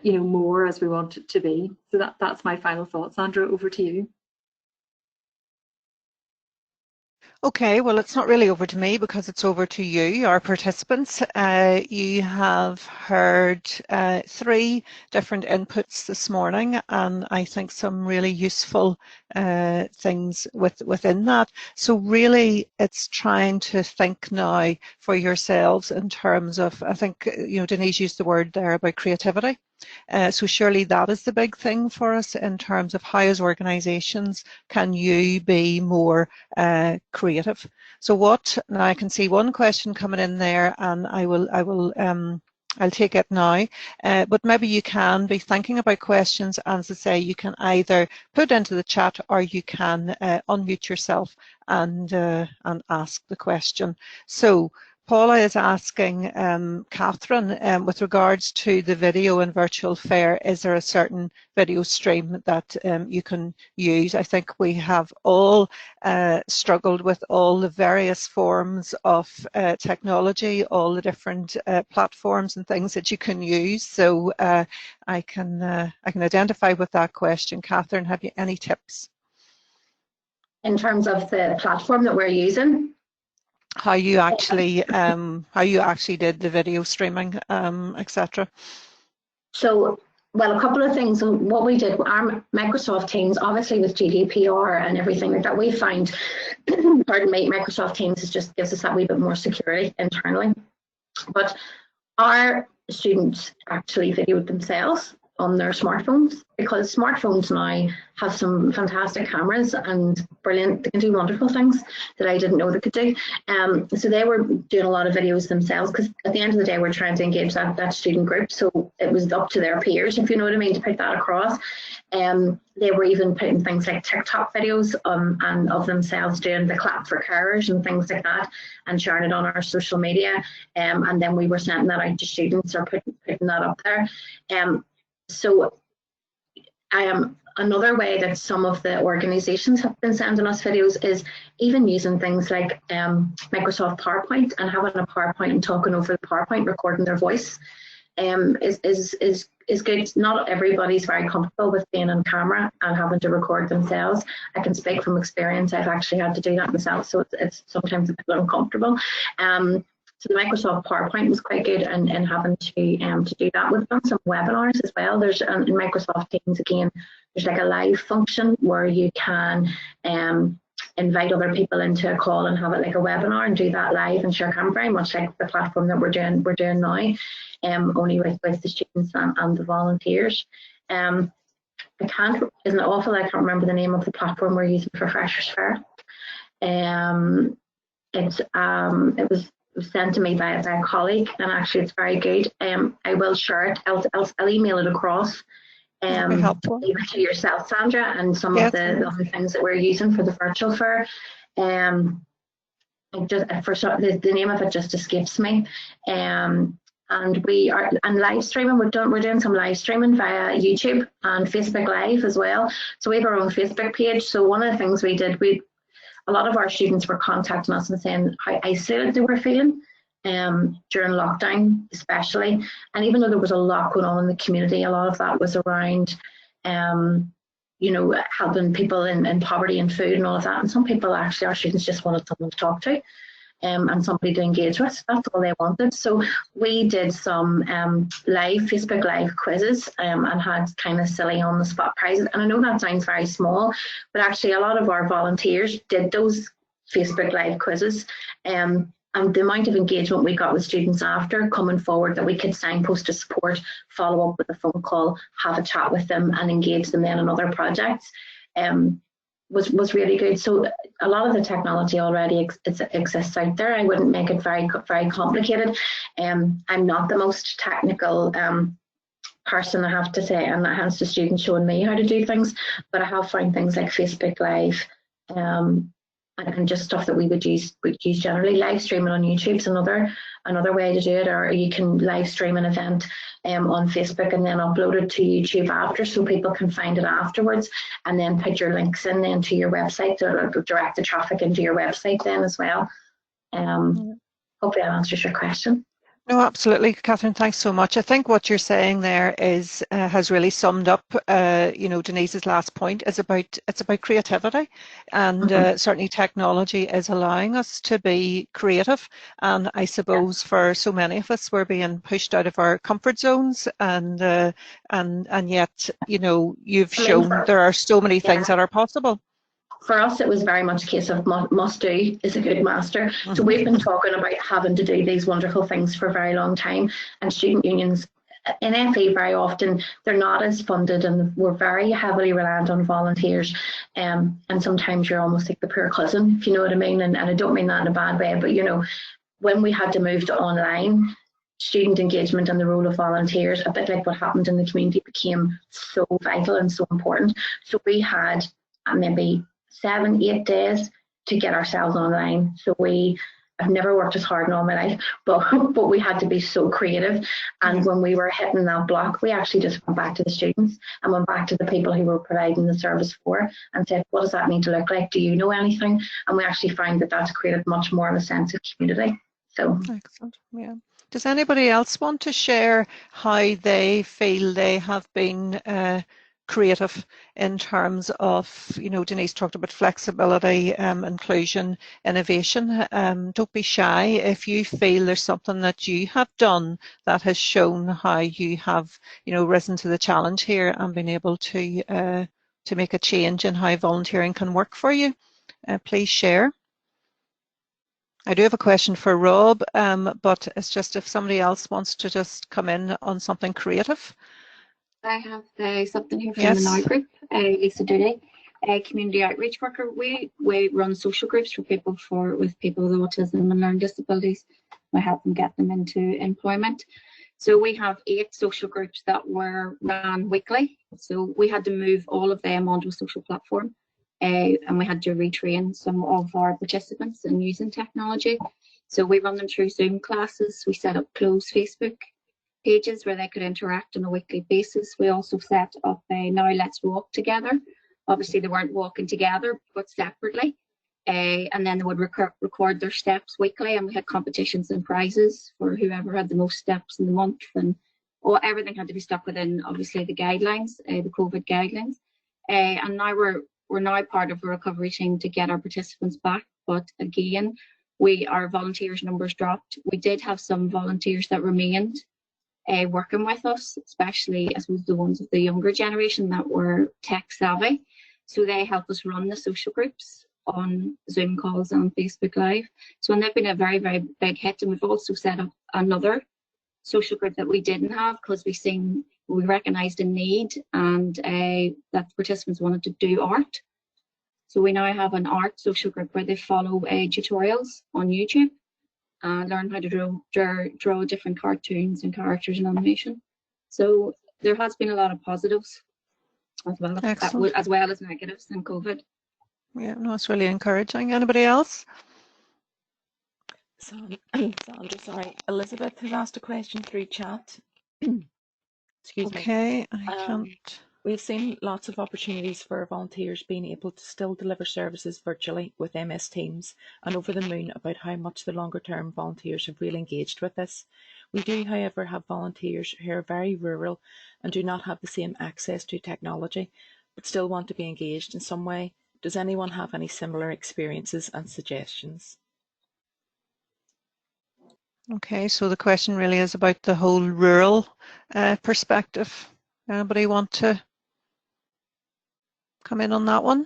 you know, more as we want it to be? So that's my final thoughts. Sandra, over to you. Okay, well, it's not really over to me because it's over to you, our participants. You have heard 3 different inputs this morning, and I think some really useful things within that. So really, it's trying to think now for yourselves in terms of, I think, you know, Denise used the word there about creativity. So surely that is the big thing for us in terms of how, as organisations, can you be more creative. So what, now I can see one question coming in there, and I'll take it now, but maybe you can be thinking about questions, and as I say, you can either put into the chat or you can unmute yourself and ask the question. So Paula is asking Catherine, with regards to the video and virtual fair, is there a certain video stream that you can use? I think we have all struggled with all the various forms of technology, all the different platforms and things that you can use. So I can identify with that question. Catherine, have you any tips? In terms of the platform that we're using? How you actually did the video streaming, etc. So, well, a couple of things. What we did, our Microsoft Teams, obviously with GDPR and everything like that, we find, pardon me, Microsoft Teams just gives us that wee bit more security internally. But our students actually videoed themselves on their smartphones, because smartphones now have some fantastic cameras and brilliant, they can do wonderful things that I didn't know they could do. So they were doing a lot of videos themselves, because at the end of the day we're trying to engage that student group, so it was up to their peers, if you know what I mean, to put that across. They were even putting things like TikTok videos and of themselves doing the clap for carers and things like that, and sharing it on our social media, and then we were sending that out to students or putting that up there. So another way that some of the organisations have been sending us videos is even using things like Microsoft PowerPoint, and having a PowerPoint and talking over the PowerPoint, recording their voice is good. Not everybody's very comfortable with being on camera and having to record themselves. I can speak from experience. I've actually had to do that myself, so it's sometimes a bit uncomfortable. So the Microsoft PowerPoint was quite good, and having to do that. We've done some webinars as well. There's in Microsoft Teams again, there's like a live function where you can invite other people into a call and have it like a webinar and do that live and share camera, very much like the platform that we're doing now, only with the students and the volunteers. Isn't it awful? I can't remember the name of the platform we're using for Freshers Fair. It was sent to me by a colleague, and actually it's very good. I will share it. I'll email it across even to yourself, Sandra, and some of the other things that we're using for the virtual fair. The name of it just escapes me. And we are live streaming. We're doing some live streaming via YouTube and Facebook Live as well. So we have our own Facebook page. So one of the things we did, a lot of our students were contacting us and saying how isolated they were feeling during lockdown, especially. And even though there was a lot going on in the community, a lot of that was around, helping people in poverty and food and all of that. And some people, actually, our students just wanted someone to talk to and somebody to engage with. That's all they wanted. So we did some Facebook Live quizzes and had kind of silly on the spot prizes. And I know that sounds very small, but actually a lot of our volunteers did those Facebook Live quizzes. And the amount of engagement we got with students after coming forward, that we could signpost to support, follow up with a phone call, have a chat with them and engage them then in other projects, was really good. So a lot of the technology already exists out there. I wouldn't make it very, very complicated. I'm not the most technical person, I have to say, and that hence the students showing me how to do things, but I have found things like Facebook Live and just stuff that we would use generally. Live streaming on YouTube is another way to do it, or you can live stream an event on Facebook and then upload it to YouTube after, so people can find it afterwards, and then put your links in then to your website, or direct the traffic into your website then as well. Hopefully that answers your question. No, absolutely, Catherine. Thanks so much. I think what you're saying there is has really summed up, Denise's last point. It's about creativity, and certainly technology is allowing us to be creative. And I suppose for so many of us, we're being pushed out of our comfort zones, and yet, you've shown there are so many things that are possible. For us, it was very much a case of must do is a good master. So we've been talking about having to do these wonderful things for a very long time, and student unions in FE very often they're not as funded, and we're very heavily reliant on volunteers, and sometimes you're almost like the poor cousin, if you know what I mean, and I don't mean that in a bad way, but you know, when we had to move to online, student engagement and the role of volunteers, a bit like what happened in the community, became so vital and so important. So we had maybe 7-8 days to get ourselves online. So I've never worked as hard in all my life, but we had to be so creative. And when we were hitting that block, we actually just went back to the students and went back to the people who were providing the service for and said, what does that need to look like? Do you know anything? And we actually find that that's created much more of a sense of community. So excellent. Yeah. Does anybody else want to share how they feel they have been creative in terms of, you know, Denise talked about flexibility, inclusion, innovation. Don't be shy if you feel there's something that you have done that has shown how you have, you know, risen to the challenge here and been able to make a change in how volunteering can work for you. Please share. I do have a question for Rob, but it's just if somebody else wants to just come in on something creative. I have something here from the Now group, Lisa Dooley, a community outreach worker. We run social groups for people with people with autism and learning disabilities. We help them get them into employment. So we have 8 social groups that were ran weekly. So we had to move all of them onto a social platform. And we had to retrain some of our participants in using technology. So we run them through Zoom classes. We set up closed Facebook pages where they could interact on a weekly basis. We also set up a Now Let's Walk Together. Obviously they weren't walking together, but separately. And then they would record their steps weekly, and we had competitions and prizes for whoever had the most steps in the month, and everything had to be stuck within obviously the guidelines, the COVID guidelines. And now we're now part of a recovery team to get our participants back, but again, our volunteers numbers dropped. We did have some volunteers that remained working with us, especially I suppose the ones of the younger generation that were tech savvy. So they help us run the social groups on Zoom calls and Facebook Live. So and they've been a very, very big hit. And we've also set up another social group that we didn't have because we recognised a need, and that participants wanted to do art. So we now have an art social group where they follow tutorials on YouTube and learn how to draw different cartoons and characters and animation. So there has been a lot of positives as well as negatives in COVID. Yeah, no, it's really encouraging. Anybody else? Sandra, sorry. Elizabeth has asked a question through chat. Excuse me. Okay, I can't. We've seen lots of opportunities for volunteers being able to still deliver services virtually with MS Teams, and over the moon about how much the longer term volunteers have really engaged with this. We do, however, have volunteers who are very rural and do not have the same access to technology, but still want to be engaged in some way. Does anyone have any similar experiences and suggestions? Okay, so the question really is about the whole rural perspective. Anybody want to come in on that one?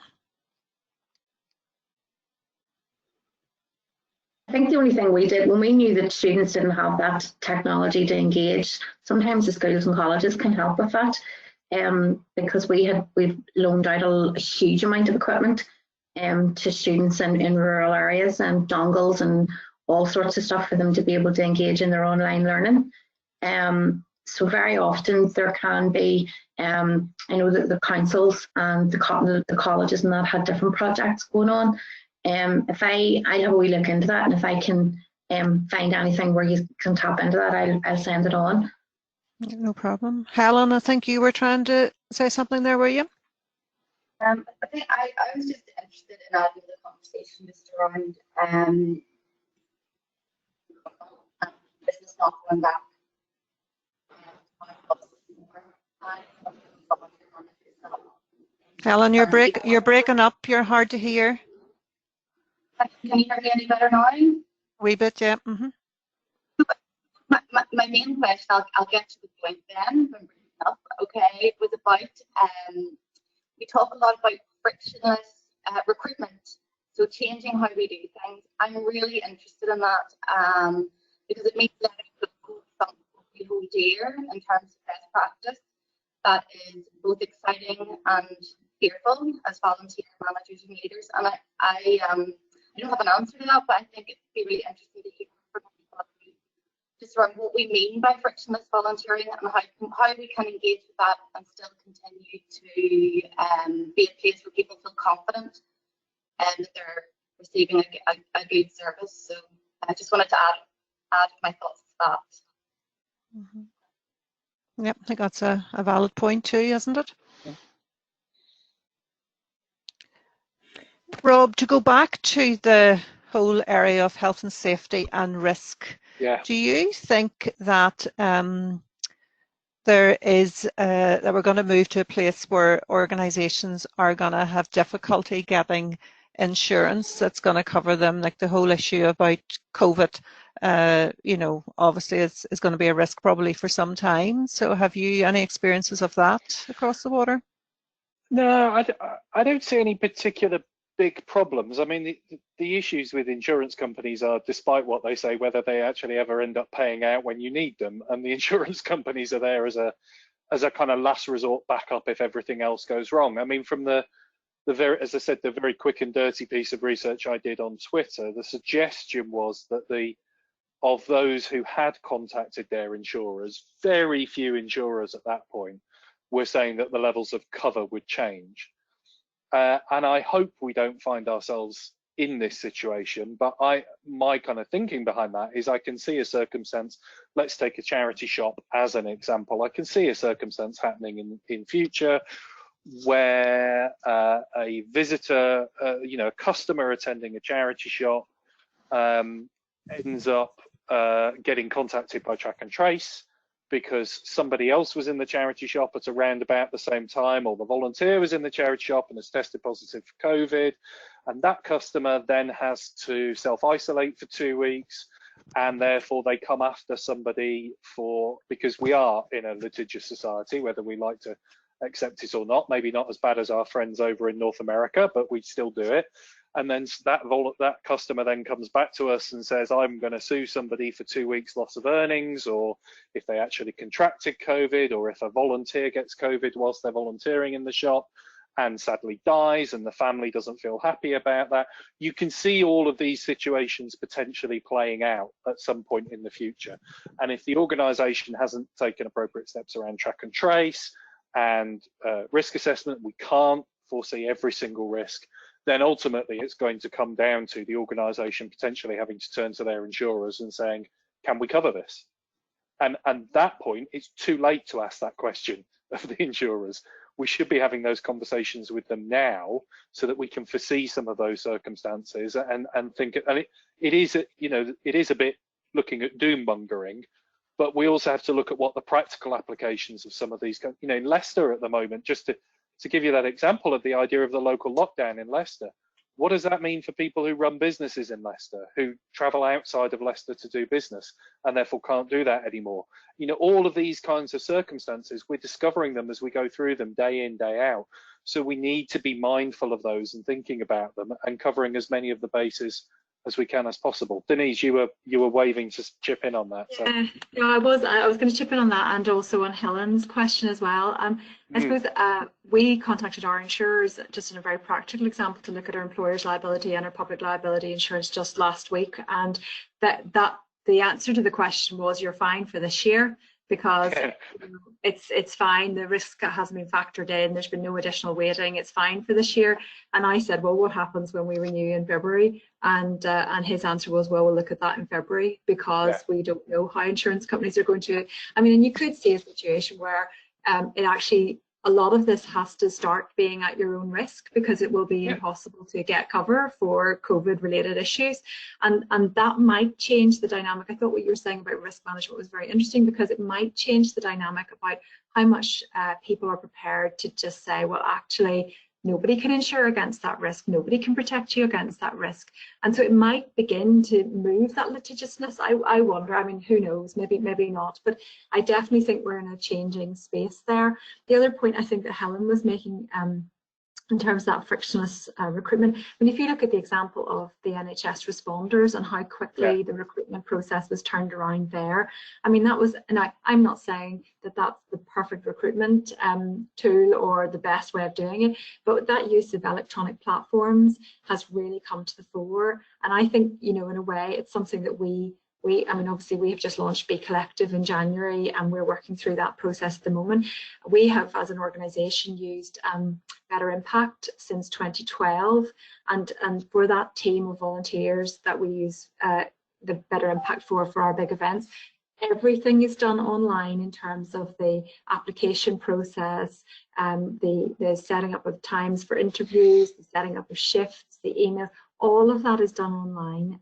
I think the only thing we did when we knew that students didn't have that technology to engage, sometimes the schools and colleges can help with that, because we've loaned out a huge amount of equipment to students in rural areas, and dongles and all sorts of stuff for them to be able to engage in their online learning. So very often there can be, I know that the councils and the colleges and that had different projects going on. If I have a wee look into that, and if I can find anything where you can tap into that, I'll send it on. No problem. Helen, I think you were trying to say something there, were you? I think I was just interested in adding to the conversation just around business not going back. Helen, you're breaking up. You're hard to hear. Can you hear me any better now? Wee bit, yeah. Mm-hmm. My main question, I'll get to the point then. Okay, was about we talk a lot about frictionless recruitment, so changing how we do things. I'm really interested in that because it means letting people we hold dear in terms of best practice that is both exciting and fearful as volunteer managers and leaders. And I don't have an answer to that, but I think it'd be really interesting to hear from everybody just around what we mean by frictionless volunteering and how we can engage with that and still continue to be a place where people feel confident and that they're receiving a good service. So I just wanted to add my thoughts to that. Mm-hmm. Yep, I think that's a valid point too, isn't it? Yeah. Rob, to go back to the whole area of health and safety and risk, do you think that there is that we're going to move to a place where organisations are going to have difficulty getting insurance that's going to cover them, like the whole issue about COVID? You know, obviously is going to be a risk probably for some time. So have you any experiences of that across the water? No, I don't see any particular big problems. I mean, the issues with insurance companies are, despite what they say, whether they actually ever end up paying out when you need them. And the insurance companies are there as a kind of last resort backup if everything else goes wrong. I mean, from the very, as I said, the very quick and dirty piece of research I did on Twitter, the suggestion was that of those who had contacted their insurers, very few insurers at that point were saying that the levels of cover would change. And I hope we don't find ourselves in this situation, but my kind of thinking behind that is I can see a circumstance, let's take a charity shop as an example. I can see a circumstance happening in future where a visitor, you know, a customer attending a charity shop ends up getting contacted by Track and Trace because somebody else was in the charity shop at around about the same time, or the volunteer was in the charity shop and has tested positive for COVID, and that customer then has to self-isolate for 2 weeks, and therefore they come after somebody because we are in a litigious society, whether we like to accept it or not, maybe not as bad as our friends over in North America, but we still do it. And then that customer then comes back to us and says, I'm going to sue somebody for 2 weeks loss of earnings, or if they actually contracted COVID, or if a volunteer gets COVID whilst they're volunteering in the shop and sadly dies and the family doesn't feel happy about that. You can see all of these situations potentially playing out at some point in the future. And if the organisation hasn't taken appropriate steps around track and trace and risk assessment, we can't foresee every single risk, then ultimately it's going to come down to the organisation potentially having to turn to their insurers and saying, can we cover this? And at that point, it's too late to ask that question of the insurers. We should be having those conversations with them now so that we can foresee some of those circumstances and think, and it is, you know, it is a bit looking at doom mongering, but we also have to look at what the practical applications of some of these, you know, in Leicester at the moment, just to give you that example of the idea of the local lockdown in Leicester. What does that mean for people who run businesses in Leicester, who travel outside of Leicester to do business and therefore can't do that anymore? You know, all of these kinds of circumstances, we're discovering them as we go through them day in, day out. So we need to be mindful of those and thinking about them and covering as many of the bases as we can as possible. Denise, you were waving to chip in on that. So. Yeah, I was going to chip in on that, and also on Helen's question as well. I suppose we contacted our insurers, just in a very practical example, to look at our employer's liability and our public liability insurance just last week, and that the answer to the question was, you're fine for this year, because you know, it's fine, the risk hasn't been factored in, there's been no additional weighting, it's fine for this year. And I said, well, what happens when we renew in February? And his answer was, well, we'll look at that in February, because we don't know how insurance companies are going to, I mean, and you could see a situation where it actually, a lot of this has to start being at your own risk, because it will be impossible to get cover for COVID related issues. And that might change the dynamic. I thought what you were saying about risk management was very interesting, because it might change the dynamic about how much people are prepared to just say, well, actually, nobody can insure against that risk. Nobody can protect you against that risk. And so it might begin to move that litigiousness. I wonder, I mean, who knows, maybe not, but I definitely think we're in a changing space there. The other point I think that Helen was making in terms of that frictionless recruitment. I mean, if you look at the example of the NHS responders and how quickly the recruitment process was turned around there, I mean, that was, and I'm not saying that that's the perfect recruitment tool or the best way of doing it, but that use of electronic platforms has really come to the fore. And I think, you know, in a way, it's something that I mean, obviously we have just launched Be Collective in January and we're working through that process at the moment. We have, as an organisation, used Better Impact since 2012, and for that team of volunteers that we use the Better Impact for our big events, everything is done online in terms of the application process, the setting up of times for interviews, the setting up of shifts, the email. All of that is done online.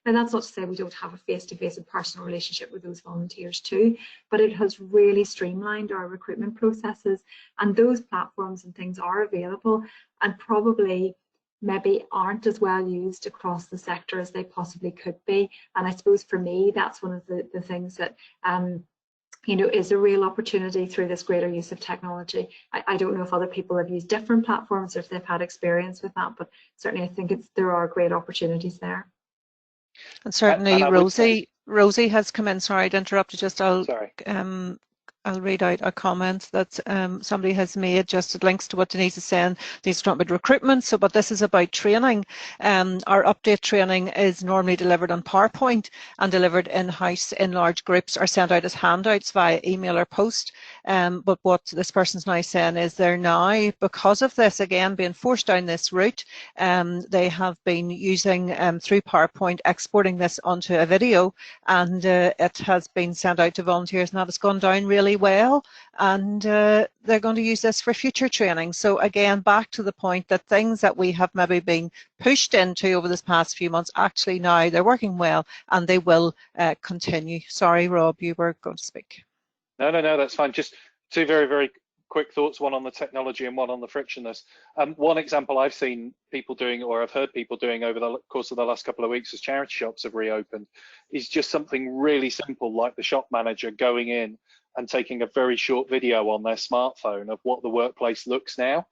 Now that's not to say we don't have a face-to-face and personal relationship with those volunteers too, but it has really streamlined our recruitment processes, and those platforms and things are available and probably maybe aren't as well used across the sector as they possibly could be. And I suppose for me, that's one of the things that you know, is a real opportunity through this greater use of technology. I don't know if other people have used different platforms or if they've had experience with that, but certainly I think there are great opportunities there. And certainly Rosie has come in. Sorry to interrupt you, just I'll read out a comment that somebody has made, just it links to what Denise is saying. Denise is talking about recruitment, so but this is about training. Our update training is normally delivered on PowerPoint and delivered in-house in large groups, or sent out as handouts via email or post. But what this person's now saying is they're now, because of this, again, being forced down this route, they have been using, through PowerPoint, exporting this onto a video, and it has been sent out to volunteers, and that has gone down really well, and they're going to use this for future training. So again, back to the point that things that we have maybe been pushed into over this past few months, actually now they're working well and they will continue. Sorry, Rob, you were going to speak. No, that's fine. Just two very, very quick thoughts, one on the technology and one on the frictionless. One example I've seen people doing, or I've heard people doing over the course of the last couple of weeks as charity shops have reopened, is just something really simple like the shop manager going in and taking a very short video on their smartphone of what the workplace looks now,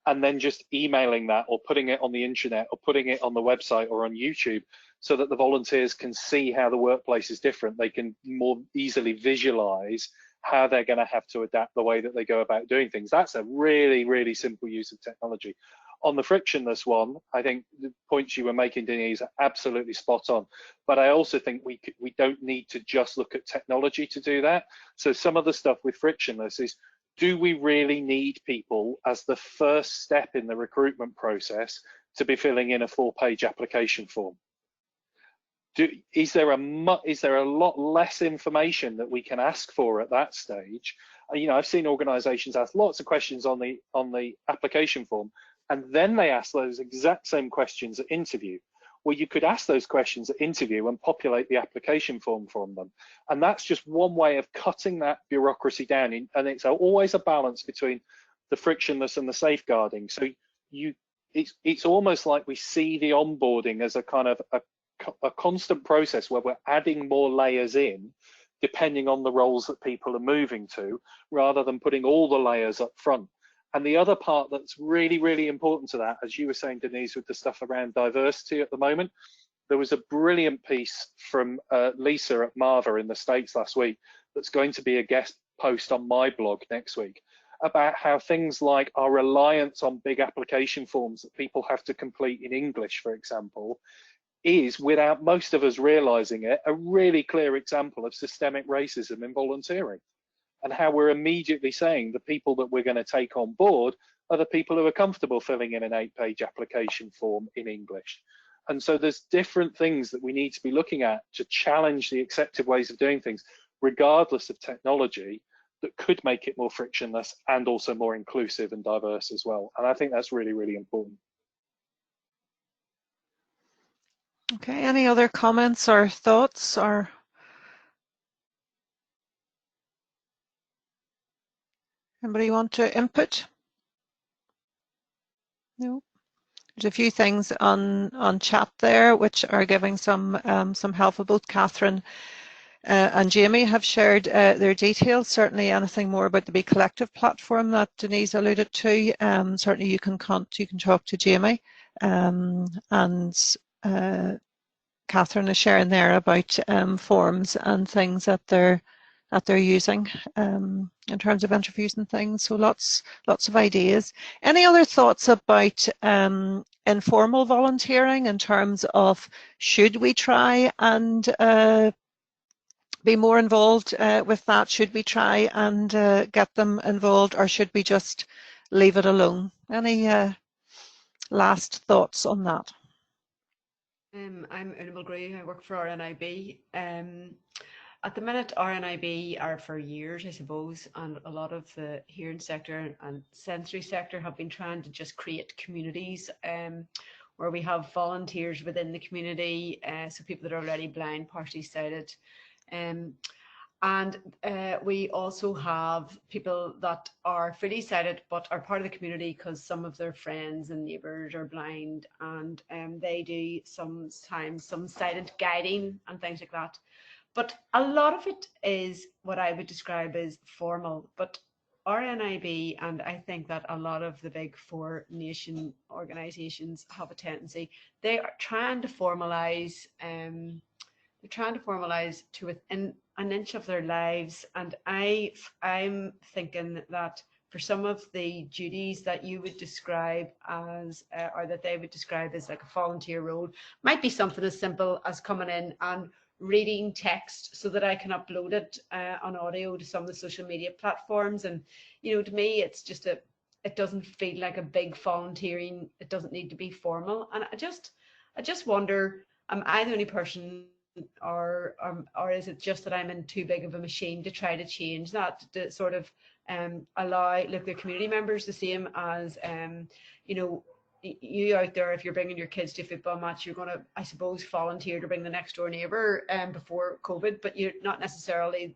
and then just emailing that or putting it on the internet or putting it on the website or on YouTube, so that the volunteers can see how the workplace is different. They can more easily visualize how they're going to have to adapt the way that they go about doing things. That's a really, really simple use of technology. On the frictionless one, I think the points you were making, Denise, are absolutely spot on. But I also think we don't need to just look at technology to do that. So some of the stuff with frictionless is, do we really need people as the first step in the recruitment process to be filling in a 4-page application form? Is there a lot less information that we can ask for at that stage? You know, I've seen organisations ask lots of questions on the application form, and then they ask those exact same questions at interview. Well, you could ask those questions at interview and populate the application form from them. And that's just one way of cutting that bureaucracy down. And it's always a balance between the frictionless and the safeguarding. So it's almost like we see the onboarding as a kind of a constant process where we're adding more layers in depending on the roles that people are moving to, rather than putting all the layers up front. And the other part that's really, really important to that, as you were saying, Denise, with the stuff around diversity at the moment, there was a brilliant piece from Lisa at Marva in the States last week that's going to be a guest post on my blog next week, about how things like our reliance on big application forms that people have to complete in English, for example, is, without most of us realizing it, a really clear example of systemic racism in volunteering. And how we're immediately saying the people that we're going to take on board are the people who are comfortable filling in an 8-page application form in English. And so there's different things that we need to be looking at to challenge the accepted ways of doing things, regardless of technology, that could make it more frictionless and also more inclusive and diverse as well. And I think that's really, really important. Okay, any other comments or thoughts, or anybody want to input? No. There's a few things on chat there which are giving some help for both Catherine and Jamie have shared their details. Certainly anything more about the Be Collective platform that Denise alluded to, certainly you can talk to Jamie, and Catherine is sharing there about forms and things that they're using in terms of interviews and things. So lots of ideas. Any other thoughts about informal volunteering in terms of, should we try and be more involved with that? Should we try and get them involved, or should we just leave it alone? Any last thoughts on that? I'm Una Mulgrew. I work for RNIB. At the minute, RNIB are for years, I suppose, and a lot of the hearing sector and sensory sector have been trying to just create communities where we have volunteers within the community, so people that are already blind, partially sighted. And we also have people that are fully sighted but are part of the community because some of their friends and neighbours are blind, and they do sometimes some sighted guiding and things like that. But a lot of it is what I would describe as formal. But RNIB, and I think that a lot of the big 4 nation organisations have a tendency, they are trying to formalise. They're trying to formalise to within an inch of their lives, and I'm thinking that for some of the duties that you would describe as, or that they would describe as like a volunteer role, might be something as simple as coming in and reading text so that I can upload it on audio to some of the social media platforms. And to me, it's just it doesn't feel like a big volunteering. It doesn't need to be formal, and I just wonder, am I the only person, or is it just that I'm in too big of a machine to try to change that, to sort of allow the community members the same as you out there, if you're bringing your kids to a football match, you're going to, I suppose, volunteer to bring the next door neighbour before COVID, but you're not necessarily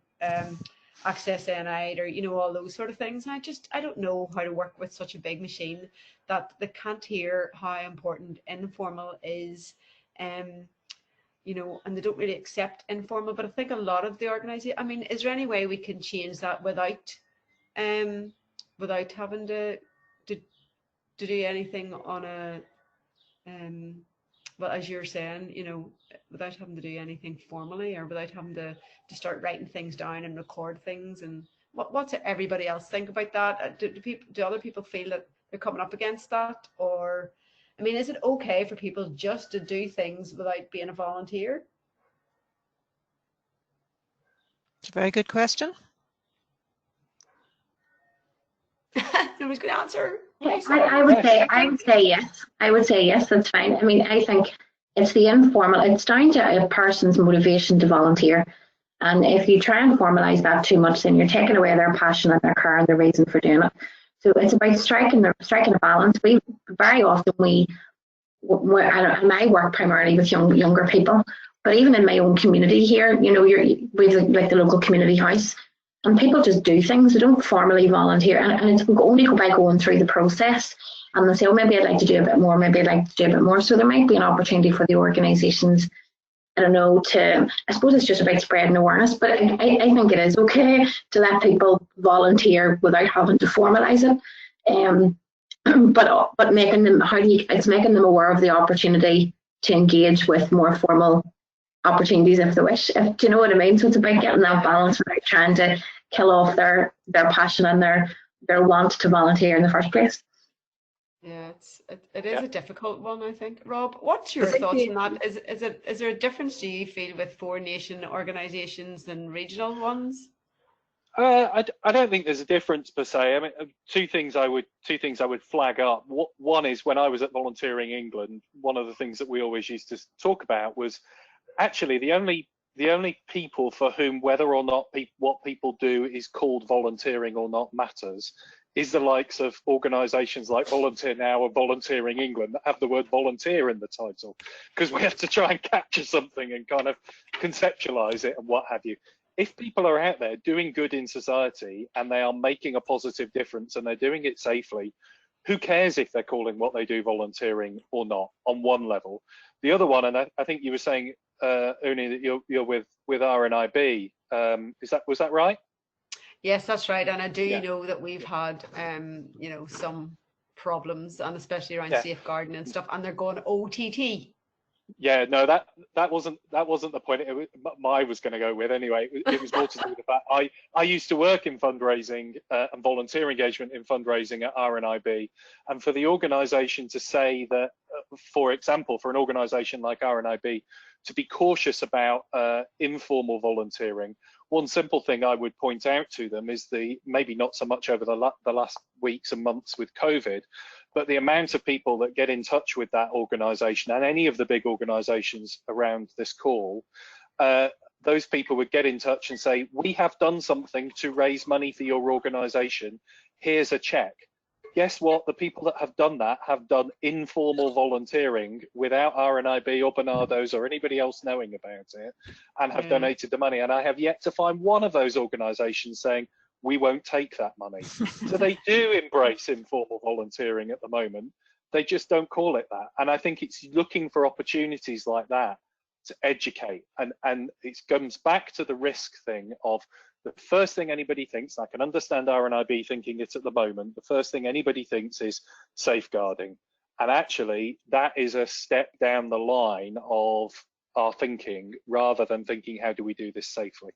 access NI or all those sort of things. And I don't know how to work with such a big machine that they can't hear how important informal is. And they don't really accept informal. But I think a lot of the organisation, I mean, is there any way we can change that without having to do anything on a well, as you're saying, without having to do anything formally, or without having to start writing things down and record things? And what's everybody else think about that? Do other people feel that they're coming up against that? Or, I mean, is it okay for people just to do things without being a volunteer? It's a very good question. Nobody's going to answer. I would say yes. I would say yes, that's fine. I mean, I think it's the informal, it's down to a person's motivation to volunteer. And if you try and formalise that too much, then you're taking away their passion and their care and the reason for doing it. So it's about striking a balance. Very often and I work primarily with younger people, but even in my own community here, we've like the local community house, and people just do things. They don't formally volunteer, and it's only by going through the process, and they say, oh, maybe I'd like to do a bit more, maybe I'd like to do a bit more. So there might be an opportunity for the organisations, I don't know, I suppose it's just about spreading awareness, but I think it is okay to let people volunteer without having to formalise it. But making them, it's making them aware of the opportunity to engage with more formal opportunities if they wish. Do you know what I mean? So it's about getting that balance without trying to kill off their passion and their want to volunteer in the first place. Yeah, it is a difficult one, I think. Rob, what's your thoughts on that? Is there a difference, do you feel, with 4 nation organisations than regional ones? I don't think there's a difference per se. I mean, two things I would flag up. One is, when I was at Volunteering England, one of the things that we always used to talk about was actually the only people for whom whether or not what people do is called volunteering or not matters is the likes of organisations like Volunteer Now or Volunteering England that have the word volunteer in the title, because we have to try and capture something and kind of conceptualise it and what have you. If people are out there doing good in society and they are making a positive difference and they're doing it safely, who cares if they're calling what they do volunteering or not, on one level. The other one, and I think you were saying Uni, that you're with RNIB. Was that right? Yes, that's right. And I do Yeah. know that we've had you know, some problems, and especially around safeguarding and stuff, and they're going OTT. Yeah, no, that wasn't the point I was going to go with anyway. It was more to do with the fact I used to work in fundraising and volunteer engagement in fundraising at RNIB, and for the organisation to say that, for example, for an organisation like RNIB to be cautious about informal volunteering, one simple thing I would point out to them is maybe not so much over the last weeks and months with COVID, but the amount of people that get in touch with that organisation and any of the big organisations around this call, those people would get in touch and say, we have done something to raise money for your organisation, here's a check. Guess what? The people that have done that have done informal volunteering without RNIB or Bernardo's or anybody else knowing about it, and have donated the money. And I have yet to find one of those organisations saying, we won't take that money. So they do embrace informal volunteering at the moment. They just don't call it that. And I think it's looking for opportunities like that to educate. And it comes back to the risk thing of the first thing anybody thinks, I can understand RNIB thinking it at the moment, the first thing anybody thinks is safeguarding. And actually that is a step down the line of our thinking, rather than thinking, how do we do this safely?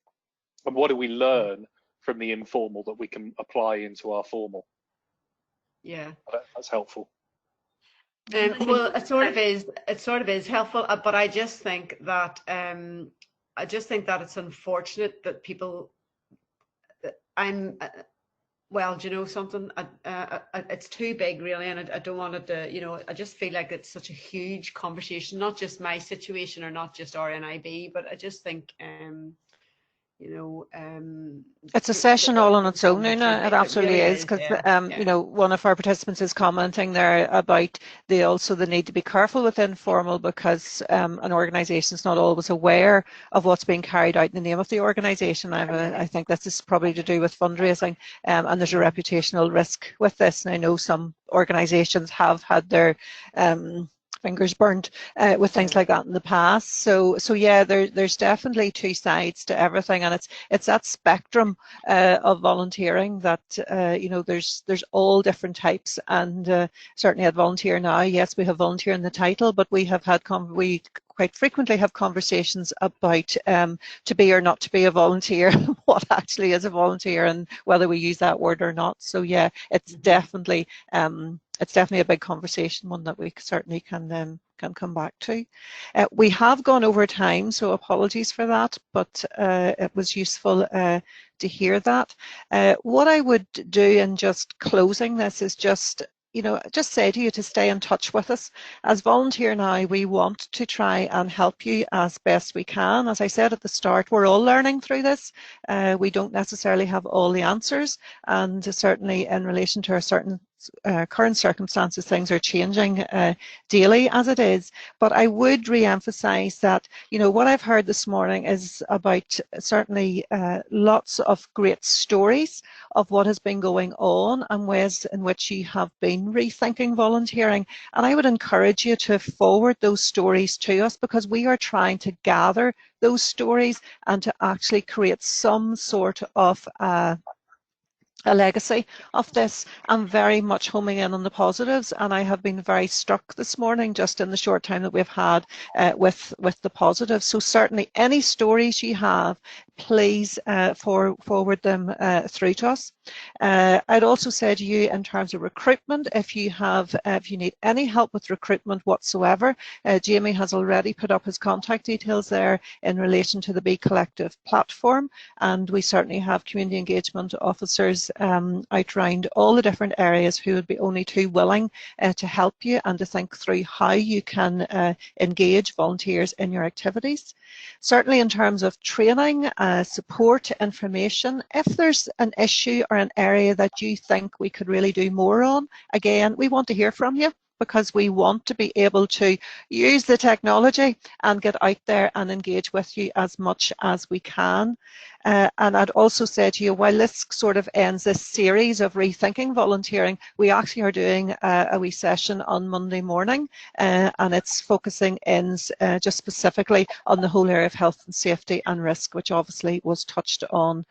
And what do we learn from the informal that we can apply into our formal? Yeah, that's helpful. Well, it sort of is helpful, but I just think that it's unfortunate that people. Well, do you know something? It's too big, really, and I don't want it to. You know, I just feel like it's such a huge conversation, not just my situation or not just RNIB, but I just think. You know, it's a session all on its own, Una. It absolutely is, because you know, one of our participants is commenting there about the need to be careful with informal, because an organisation is not always aware of what's being carried out in the name of the organisation. I think this is probably to do with fundraising, and there's a reputational risk with this. And I know some organisations have had their fingers burnt with things like that in the past. So yeah, there's definitely two sides to everything, and it's that spectrum of volunteering that you know, there's all different types. And certainly at Volunteer Now, yes, we have volunteer in the title, but we have had we quite frequently have conversations about to be or not to be a volunteer, what actually is a volunteer, and whether we use that word or not. So yeah, it's definitely a big conversation, one that we certainly can come back to. We have gone over time, so apologies for that, but it was useful to hear that. What I would do in just closing this is just say to you to stay in touch with us. As Volunteer Now, we want to try and help you as best we can. As I said at the start, we're all learning through this. We don't necessarily have all the answers, and certainly in relation to our certain current circumstances, things are changing daily as it is. But I would re-emphasize that, you know, what I've heard this morning is about certainly lots of great stories of what has been going on and ways in which you have been rethinking volunteering. And I would encourage you to forward those stories to us, because we are trying to gather those stories and to actually create some sort of a legacy of this. I'm very much homing in on the positives, and I have been very struck this morning just in the short time that we've had with the positives. So certainly any stories you have, please forward them through to us. I'd also say to you, in terms of recruitment, if you need any help with recruitment whatsoever, Jamie has already put up his contact details there in relation to the Be Collective platform, and we certainly have community engagement officers out around all the different areas who would be only too willing to help you and to think through how you can engage volunteers in your activities. Certainly in terms of training, support, information, if there's an issue or an area that you think we could really do more on, again, we want to hear from you, because we want to be able to use the technology and get out there and engage with you as much as we can. And I'd also say to you, while this sort of ends this series of Rethinking Volunteering, we actually are doing a wee session on Monday morning, and it's focusing in just specifically on the whole area of health and safety and risk, which obviously was touched on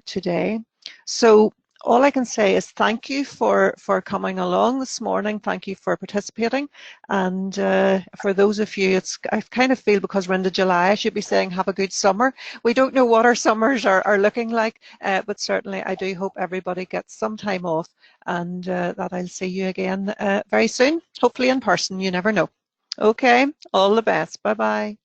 today. So all I can say is thank you for coming along this morning. Thank you for participating. And for those of you, I kind of feel because we're into July, I should be saying have a good summer. We don't know what our summers are looking like, but certainly I do hope everybody gets some time off, and that I'll see you again very soon, hopefully in person. You never know. Okay, all the best. Bye-bye.